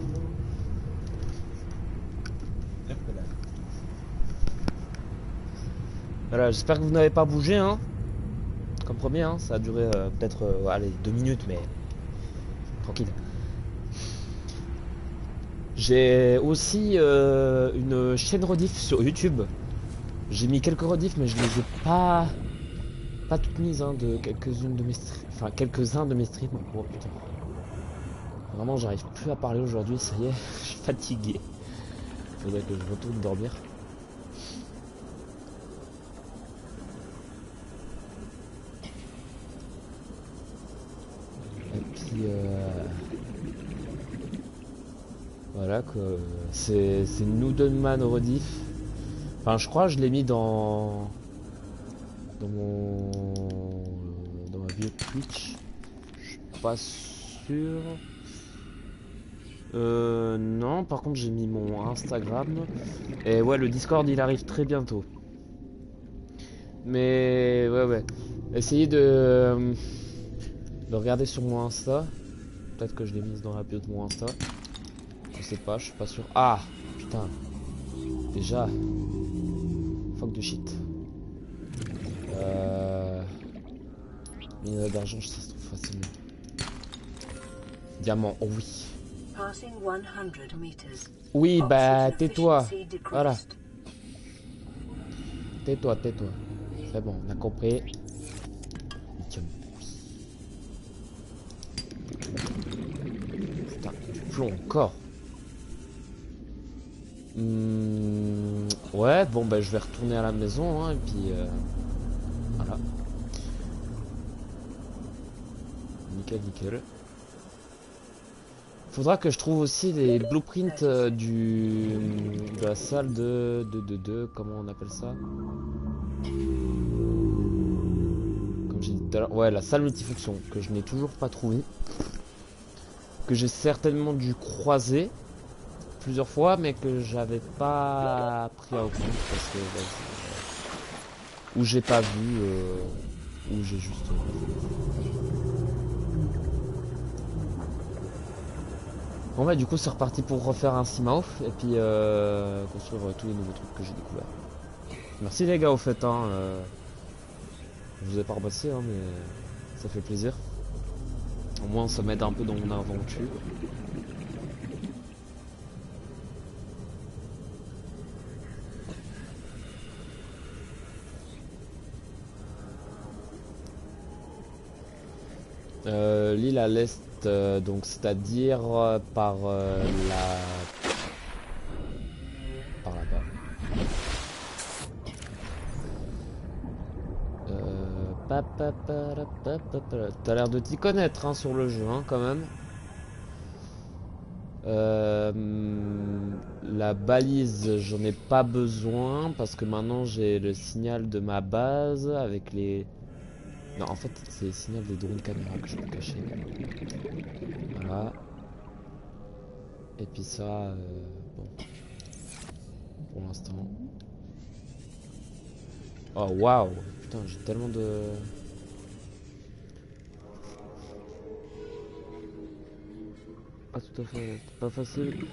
Hop là. Voilà, j'espère que vous n'avez pas bougé, hein. Comme premier, hein, ça a duré peut-être allez, 2 minutes, mais tranquille. J'ai aussi une chaîne rediff sur YouTube. J'ai mis quelques rediffs, mais je les ai pas toutes mises, hein, de quelques-unes de mes streams. Enfin, quelques-uns de mes streams. Oh putain. Vraiment, j'arrive plus à parler aujourd'hui, ça y est, je suis fatigué. Faudrait que je retourne dormir. Et puis voilà que c'est Noodleman rediff. Enfin, je crois que je l'ai mis dans ma vidéo Twitch. Je suis pas sûr. Non, par contre j'ai mis mon Instagram. Et ouais, le Discord il arrive très bientôt. Mais ouais. Essayez de regarder sur mon Insta. Peut-être que je l'ai mise dans la bio de mon Insta. Je sais pas, je suis pas sûr. Ah putain. Déjà. Fuck de shit. Mine d'argent, ça se trouve facilement. Diamant, oh oui. Passing 100 meters. Oui, bah Oxygen tais-toi. efficiency Voilà, decreased. tais-toi, tais-toi. C'est bon, on a compris. Lithium, putain, du plomb encore. Ouais, bon bah je vais retourner à la maison hein, et puis voilà. Nickel, nickel. Faudra que je trouve aussi les blueprints de la salle de comment on appelle ça? Comme j'ai dit tout à l'heure, ouais, la salle multifonction que je n'ai toujours pas trouvé, que j'ai certainement dû croiser plusieurs fois, mais que j'avais pas pris en compte parce que ou j'ai pas vu, ou j'ai juste. Bon bah du coup c'est reparti pour refaire un Simaof et puis construire tous les nouveaux trucs que j'ai découverts. Merci les gars au fait hein, je vous ai pas repassé hein, mais ça fait plaisir. Au moins ça m'aide un peu dans mon aventure. L'île à l'est, donc c'est-à-dire par là-bas. T'as l'air de t'y connaître hein, sur le jeu hein, quand même. La balise, j'en ai pas besoin parce que maintenant j'ai le signal de ma base avec les. Non, en fait, c'est le signal des drones caméra que je peux cacher. Voilà. Et puis ça, bon, pour l'instant. Oh waouh, putain, j'ai tellement de. Pas tout à fait, c'est pas facile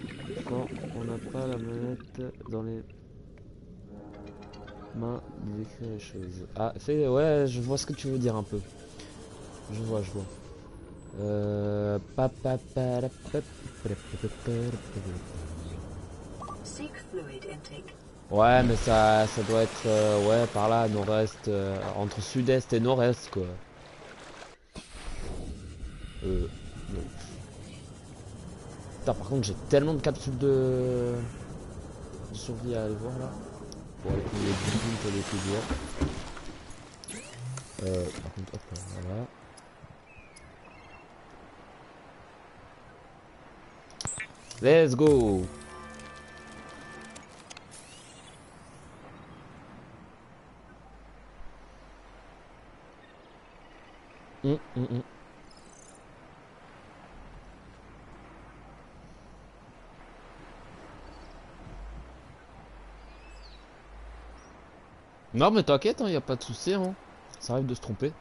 quand on n'a pas la manette dans les main d'écrire les choses. Ah, ouais, je vois ce que tu veux dire un peu. Je vois, je vois. Seek fluid intake. Ouais, mais ça doit être ouais par là, nord-est, entre sud-est et nord-est quoi. Non. Putain, par contre, j'ai tellement de capsules de survie à aller voir là. Pour aller trouver les blueprints et les figures. Par contre, hop, voilà. Let's go! Hum, hum, hum. Non, mais t'inquiète, hein, y a pas de souci, hein. Ça arrive de se tromper.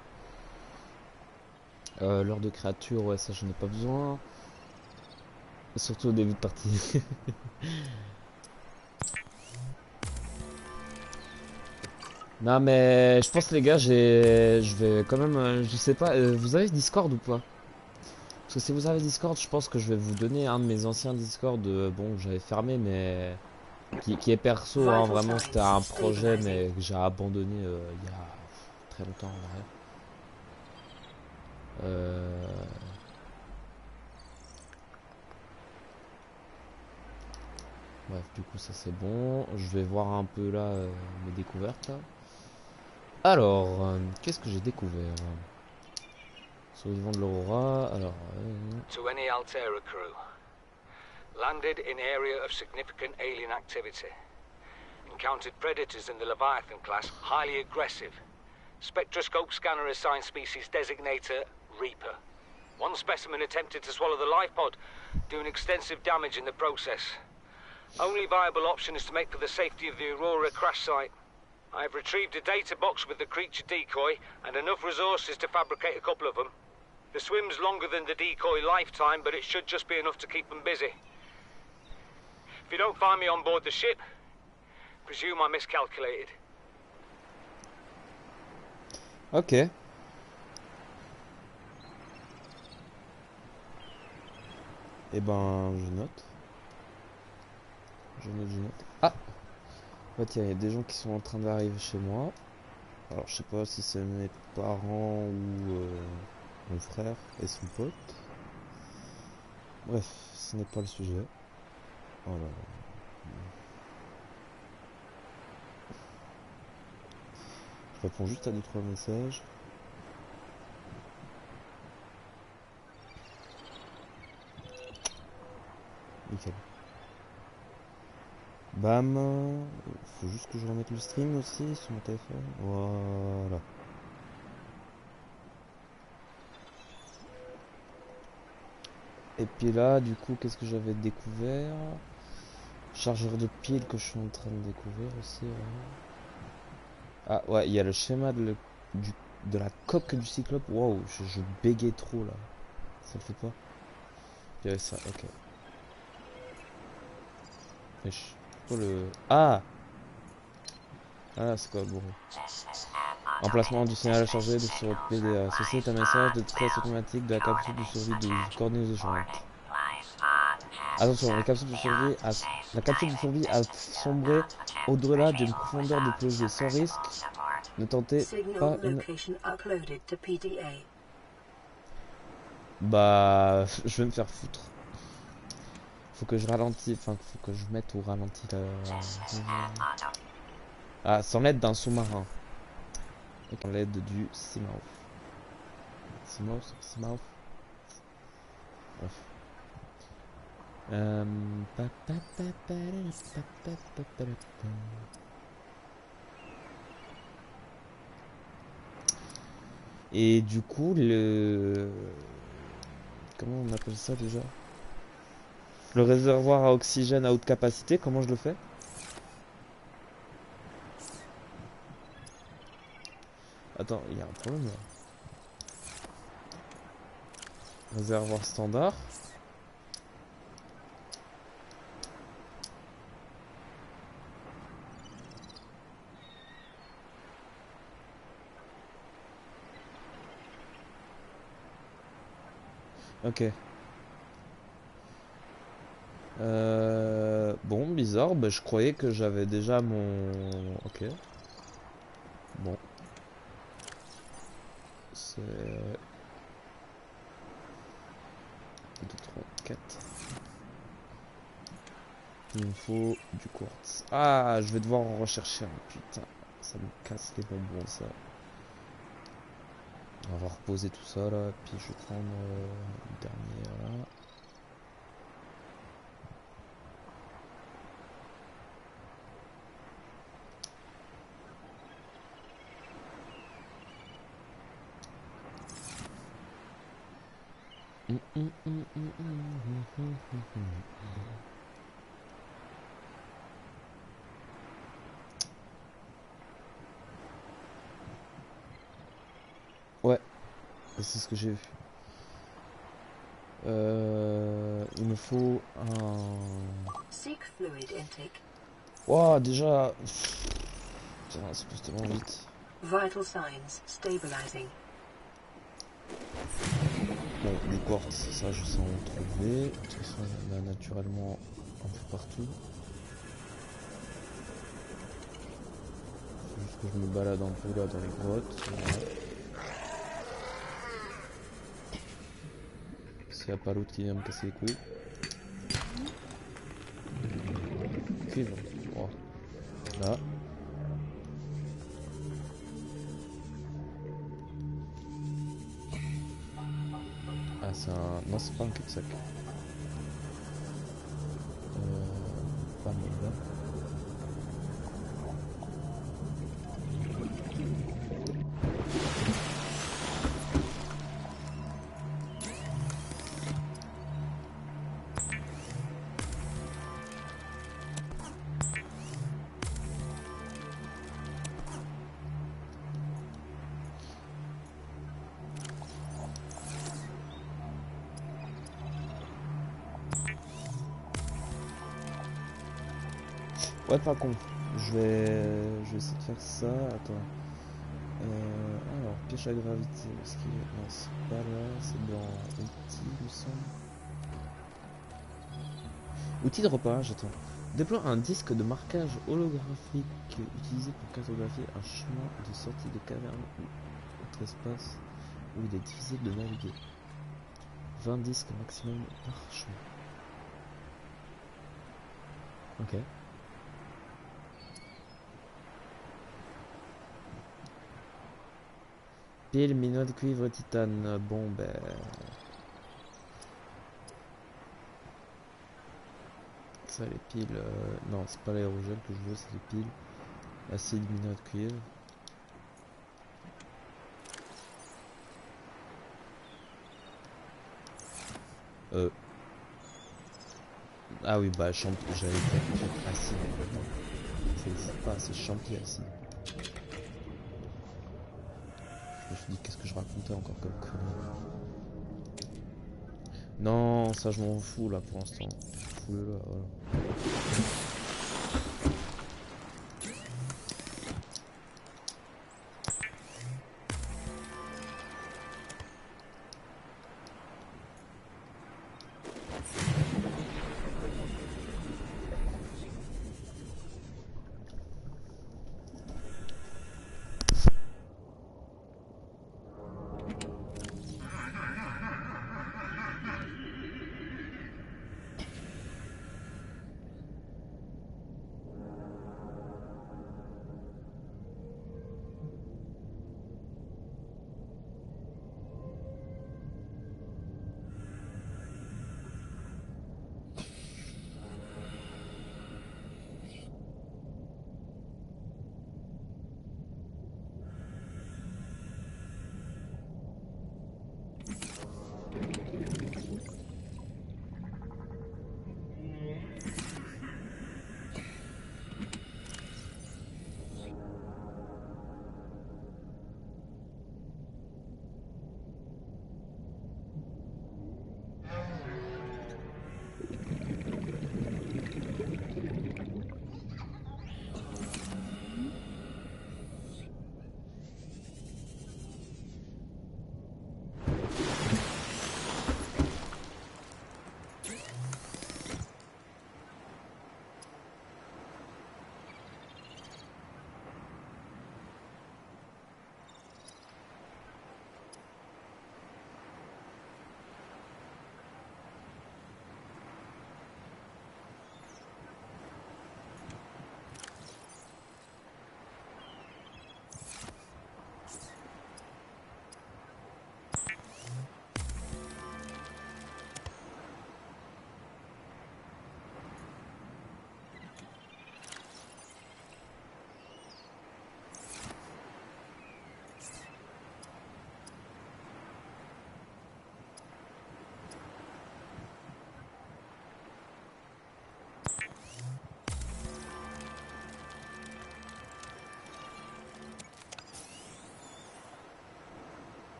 L'heure de créature, ouais, ça j'en ai pas besoin. Surtout au début de partie. Non, mais je pense, les gars, je vais quand même. Je sais pas, vous avez Discord ou pas? Parce que si vous avez Discord, je pense que je vais vous donner un de mes anciens Discord, bon, que j'avais fermé, mais qui est perso, hein, Vital vraiment, c'était un signs projet, stabilizing. mais que j'ai abandonné il y a très longtemps en arrière. Euh, Bref, du coup, ça c'est bon. Je vais voir un peu là mes découvertes là. Alors, qu'est-ce que j'ai découvert? Survivant de l'Aurora, alors. To any Altera crew. Landed in area of significant alien activity. Encountered predators in the Leviathan class, highly aggressive. Spectroscope scanner assigned species designator Reaper. One specimen attempted to swallow the life pod, doing extensive damage in the process. Only viable option is to make for the safety of the Aurora crash site. I have retrieved a data box with the creature decoy and enough resources to fabricate a couple of them. The swim's longer than the decoy lifetime, but it should just be enough to keep them busy. If you don't find me on board the ship, presume I miscalculated. Ok. Et ben, je note. Je note, je note. Ah! Bah tiens, il y a des gens qui sont en train d'arriver chez moi. Alors, je sais pas si c'est mes parents ou mon frère et son pote. Bref, ce n'est pas le sujet. Oh là là. Je réponds juste à 2-3 messages. Nickel. Bam. Faut juste que je remette le stream aussi sur mon téléphone. Voilà. Et puis là, du coup, qu'est-ce que j'avais découvert? Chargeur de pile que je suis en train de découvrir aussi. Ouais. Ah ouais, il y a le schéma de la coque du cyclope. Waouh, je bégayais trop là. Ça le fait pas? Il y avait ça, ok. Wesh. Pourquoi le... Ah! Ah, c'est quoi, bon. Emplacement du signal à charger sur votre PDA. Ceci est un message de tresse automatique de la capsule de survie 12. Coordonnées aux échanges. Attention, la capsule de survie a sombré au-delà d'une profondeur de plongée. Sans risque, ne tentez pas une... Bah, je vais me faire foutre. Faut que je ralentis, enfin, faut que je mette au ralenti la... Ah, sans l'aide d'un sous-marin. Avec l'aide du Seamouth. Seamouth. Bref. Et du coup, comment on appelle ça déjà? Le réservoir à oxygène à haute capacité, comment je le fais? Attends, il y a un problème là. Réservoir standard. Ok. Bon, bizarre, bah, je croyais que j'avais déjà mon... Ok. Bon. C'est... 1, 2, 3, 4. Il me faut du quartz. Ah, je vais devoir en rechercher un. Putain, ça me casse les bonbons, ça. On va reposer tout ça, là. Puis je vais prendre le dernier, là. Ouais, c'est ce que j'ai vu. Il me faut un... Wow, déjà... Putain, c'est pas tellement vite. Vital signs stabilizing. Bon, du quartz, ça je sais en trouver. De toute façon, il y en a naturellement un peu partout. Faut juste que je me balade un peu là dans les grottes. Voilà. S'il n'y a pas l'autre qui vient me casser les couilles. Cuivre. Oh. Là. Ah, c'est un... Non, c'est pas un cul-de-sac. Pas mal là. Ouais, pas con. Je vais essayer de faire ça. Attends. Alors, piège à gravité. Est-ce qu'il est... Non, c'est pas là. C'est dans outils, il me semble. Outil de repérage, attends. Déploie un disque de marquage holographique utilisé pour cartographier un chemin de sortie de caverne ou autre espace où il est difficile de naviguer. 20 disques maximum par chemin. Ok. Pile, minois de cuivre, titane. Bon, ben... Ça, les piles... Non, c'est pas l'aérogel que je veux, c'est les piles. Acide, minois de cuivre. Ah oui, bah, j'allais dire acide. C'est pas, c'est champi acide. Je me suis dit, qu'est-ce que je racontais encore comme connerie. Non, ça, je m'en fous, là, pour l'instant. Fous-le, là, voilà.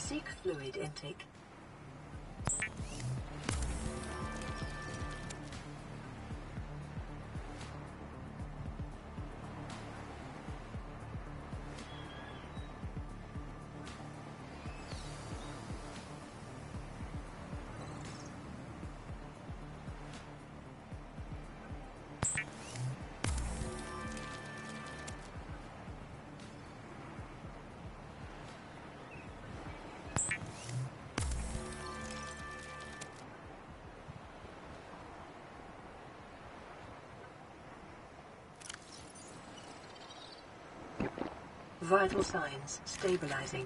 Seek fluid intake. Vital signs stabilizing.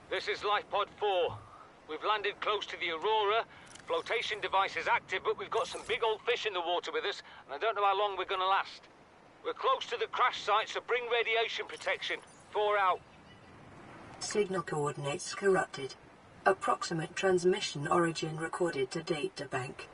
This is Lifepod 4. We've landed close to the Aurora. Flotation device is active, but we've got some big old fish in the water with us, and I don't know how long we're gonna last. We're close to the crash site, so bring radiation protection. 4 out. Signal coordinates corrupted. Approximate transmission origin recorded to data bank.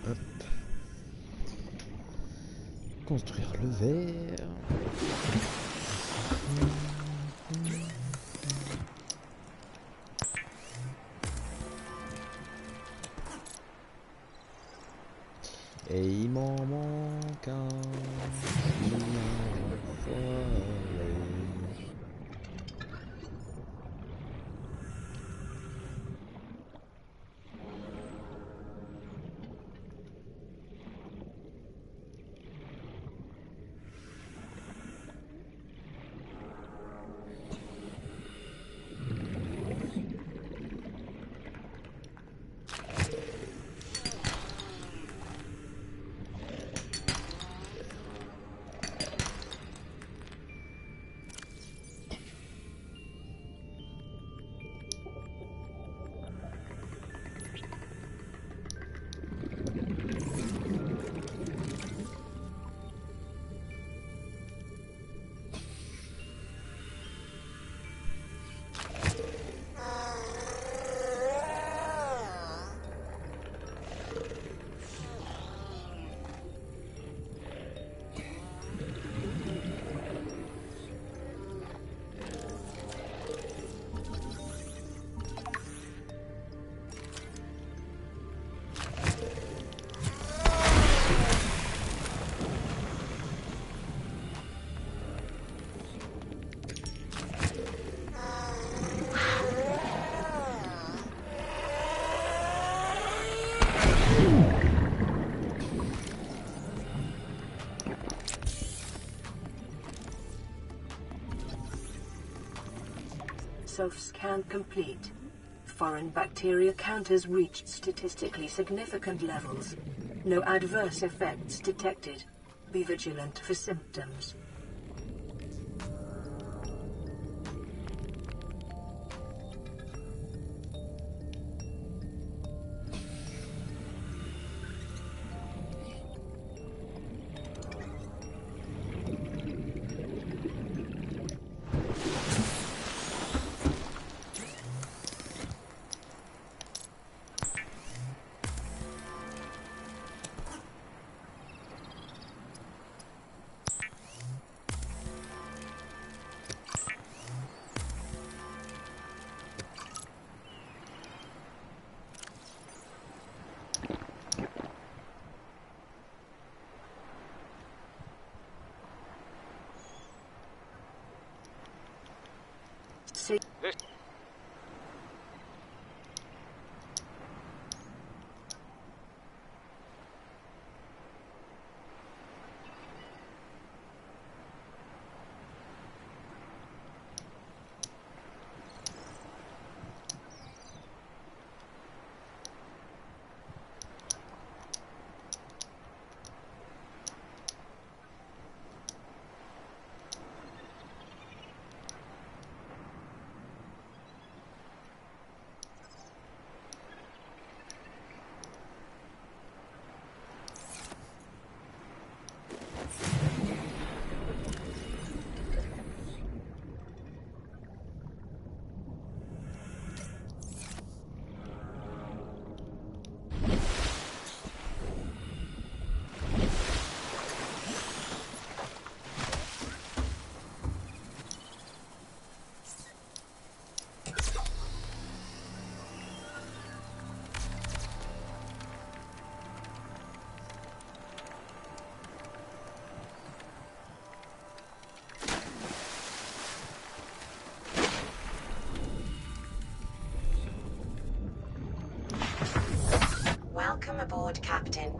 Hop. Construire le verre. Et il m'en manque un. Self-scan complete. Foreign bacteria counters reached statistically significant levels. No adverse effects detected. Be vigilant for symptoms. aboard, Captain.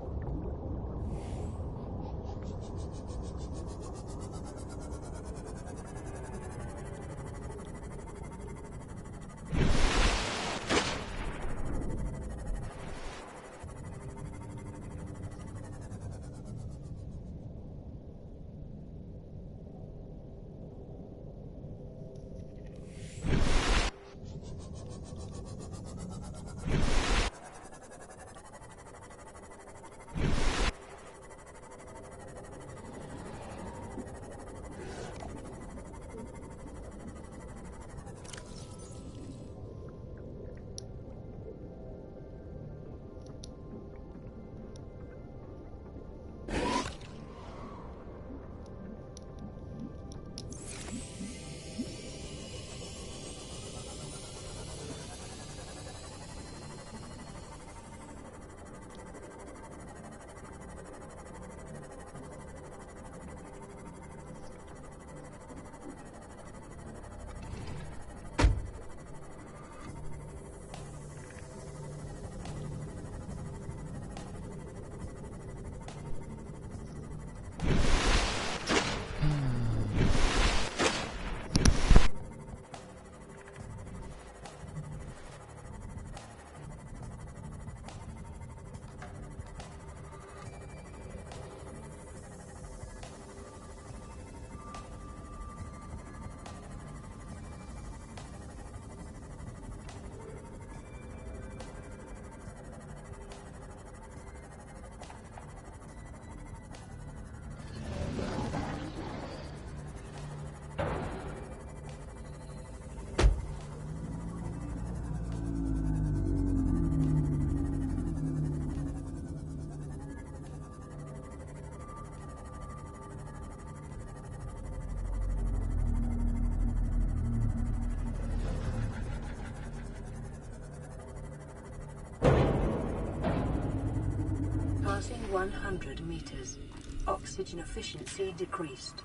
Passing 100 meters. Oxygen efficiency decreased.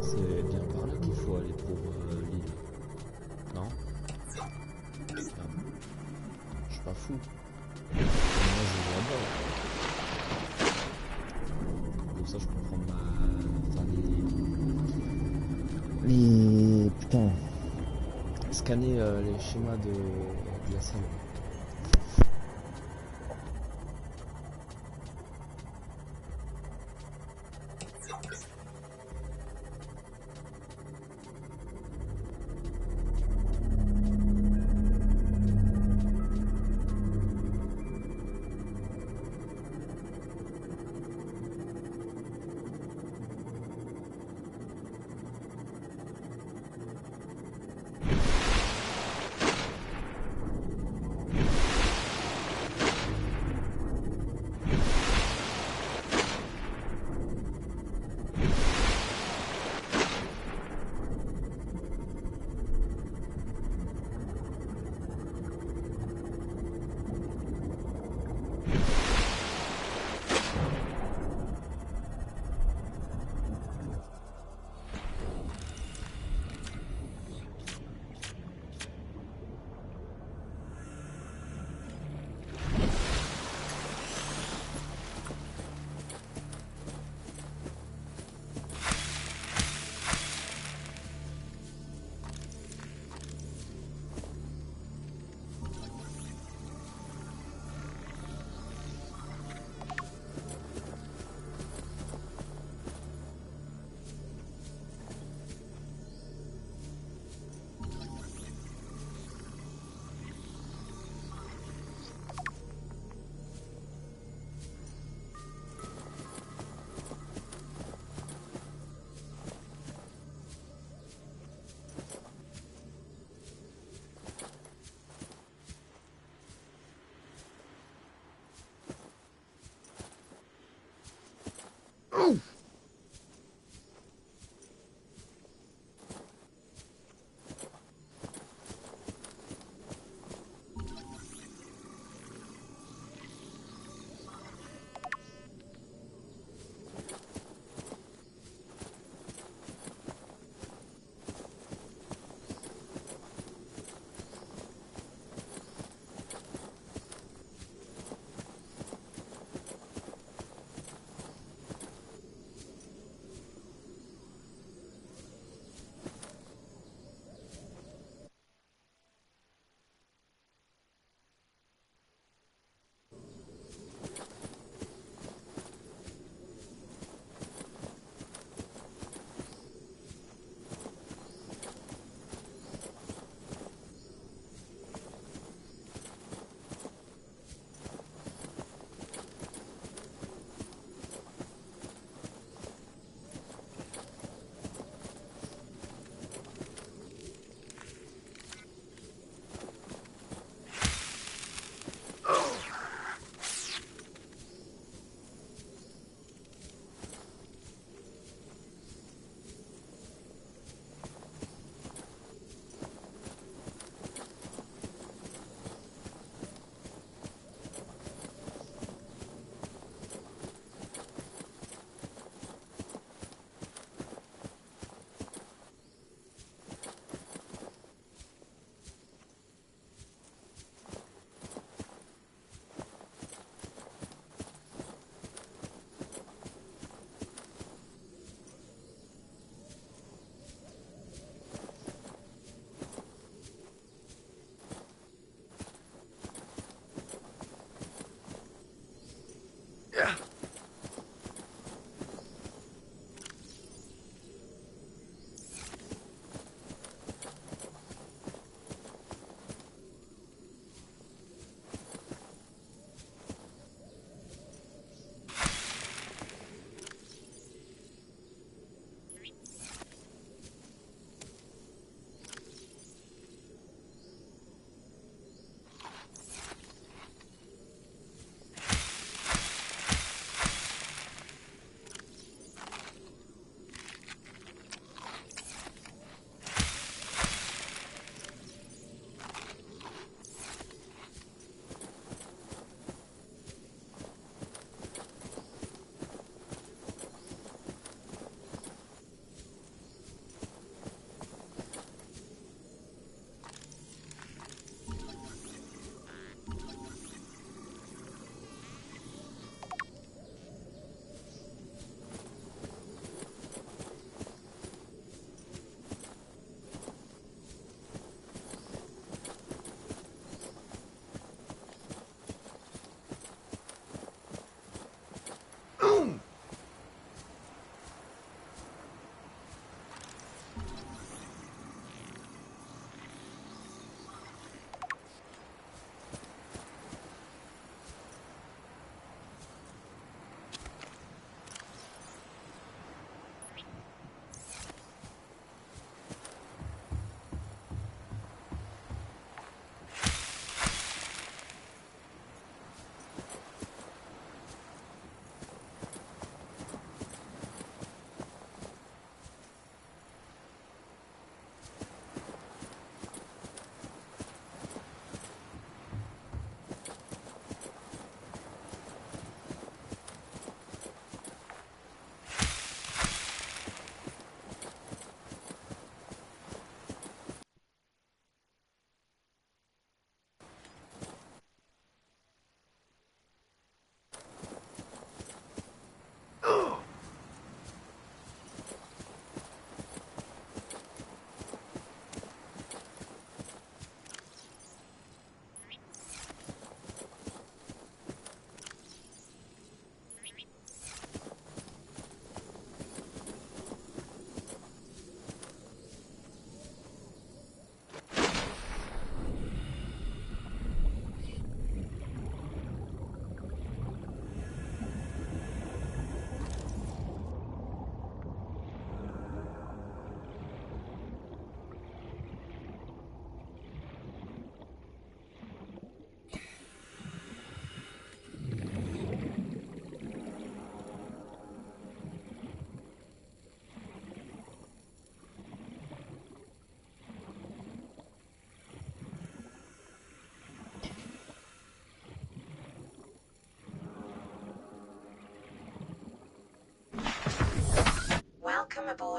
C'est bien par là qu'il faut aller pour l'île. Non? Merde. Je suis pas fou. Moi je vais là-bas. Comme ça je peux prendre ma... Enfin, les... Putain. Scanner les schémas de la salle.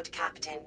out, Captain.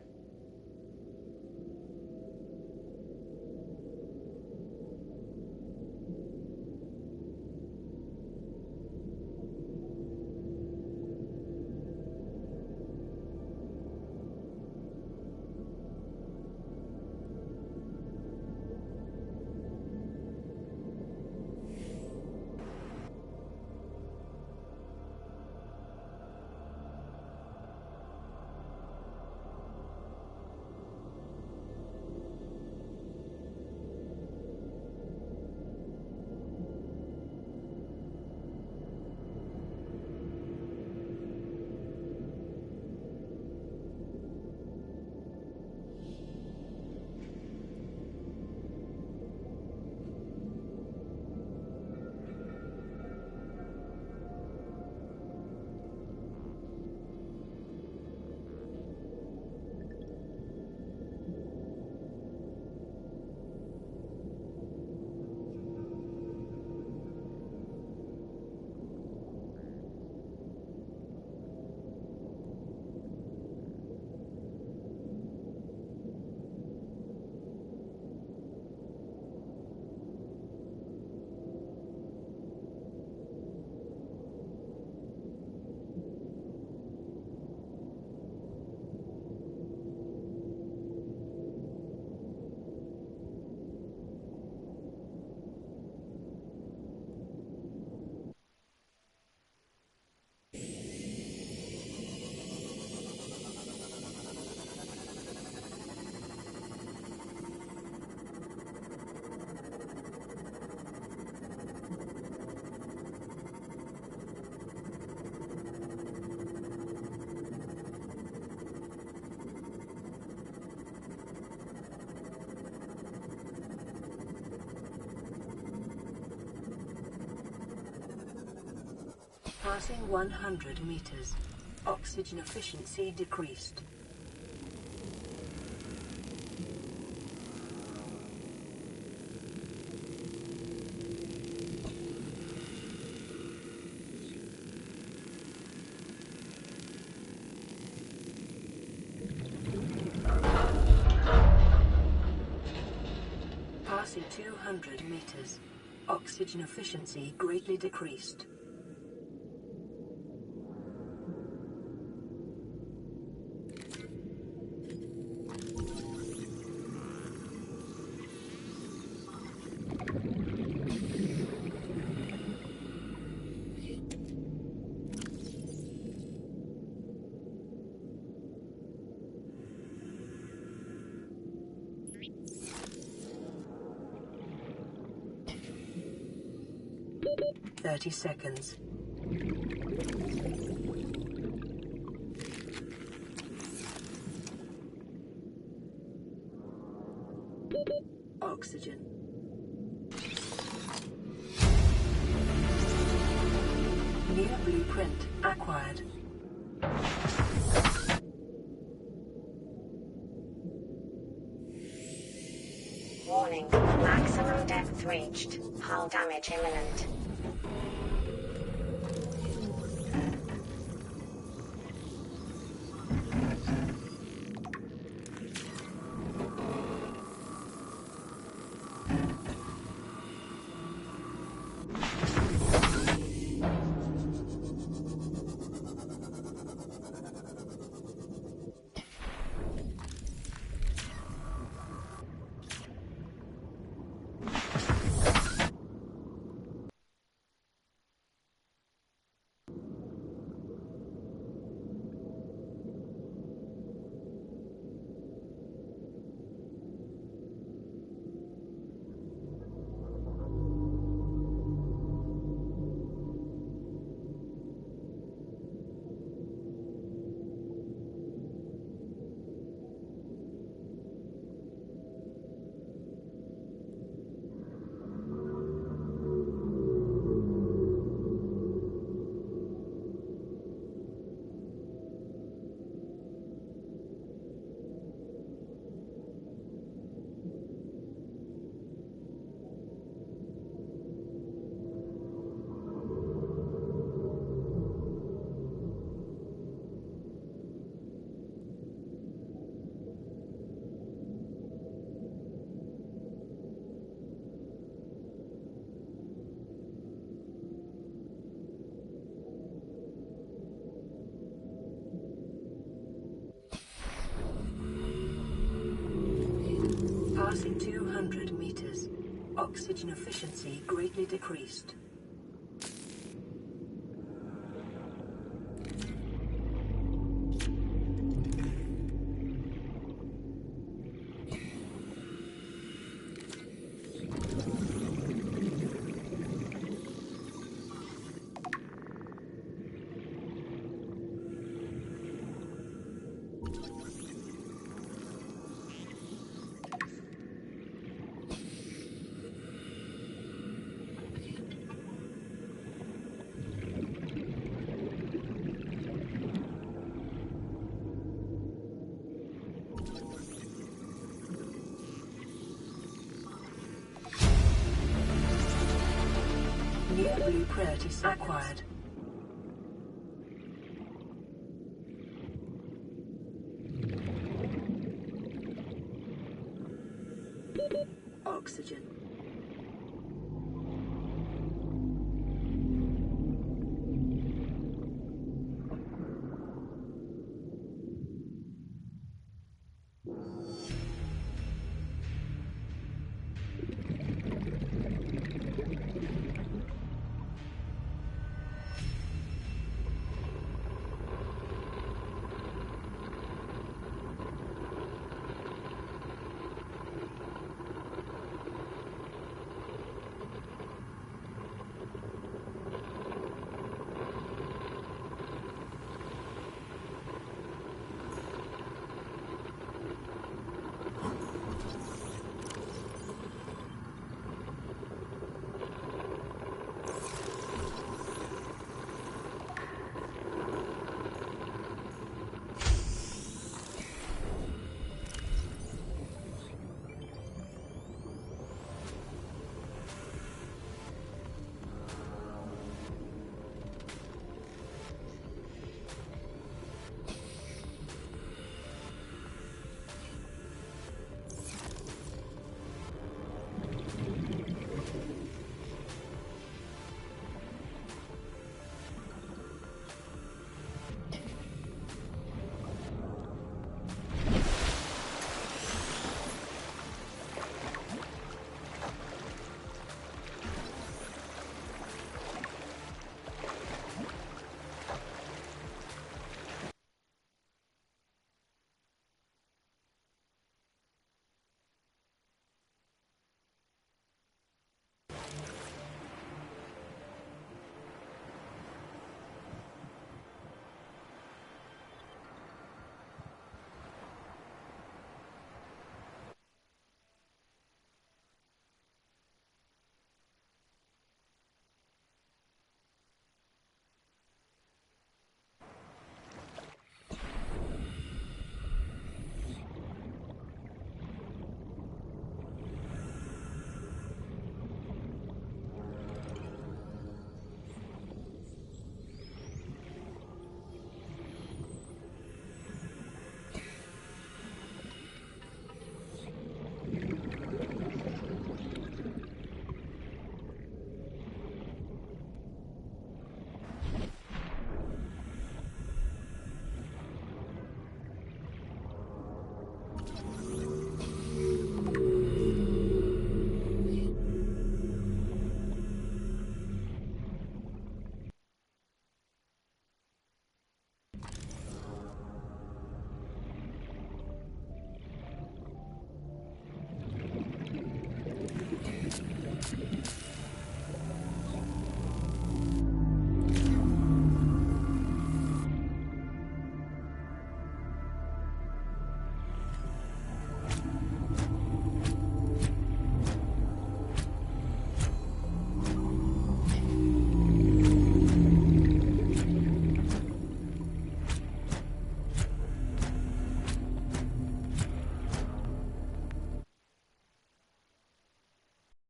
Passing 100 meters. Oxygen efficiency decreased. Passing 200 meters. Oxygen efficiency greatly decreased. Thirty seconds. Oxygen. New blueprint acquired. Warning, maximum depth reached. Hull damage imminent. Passing 200 meters. Oxygen efficiency greatly decreased. New blueprint is acquired.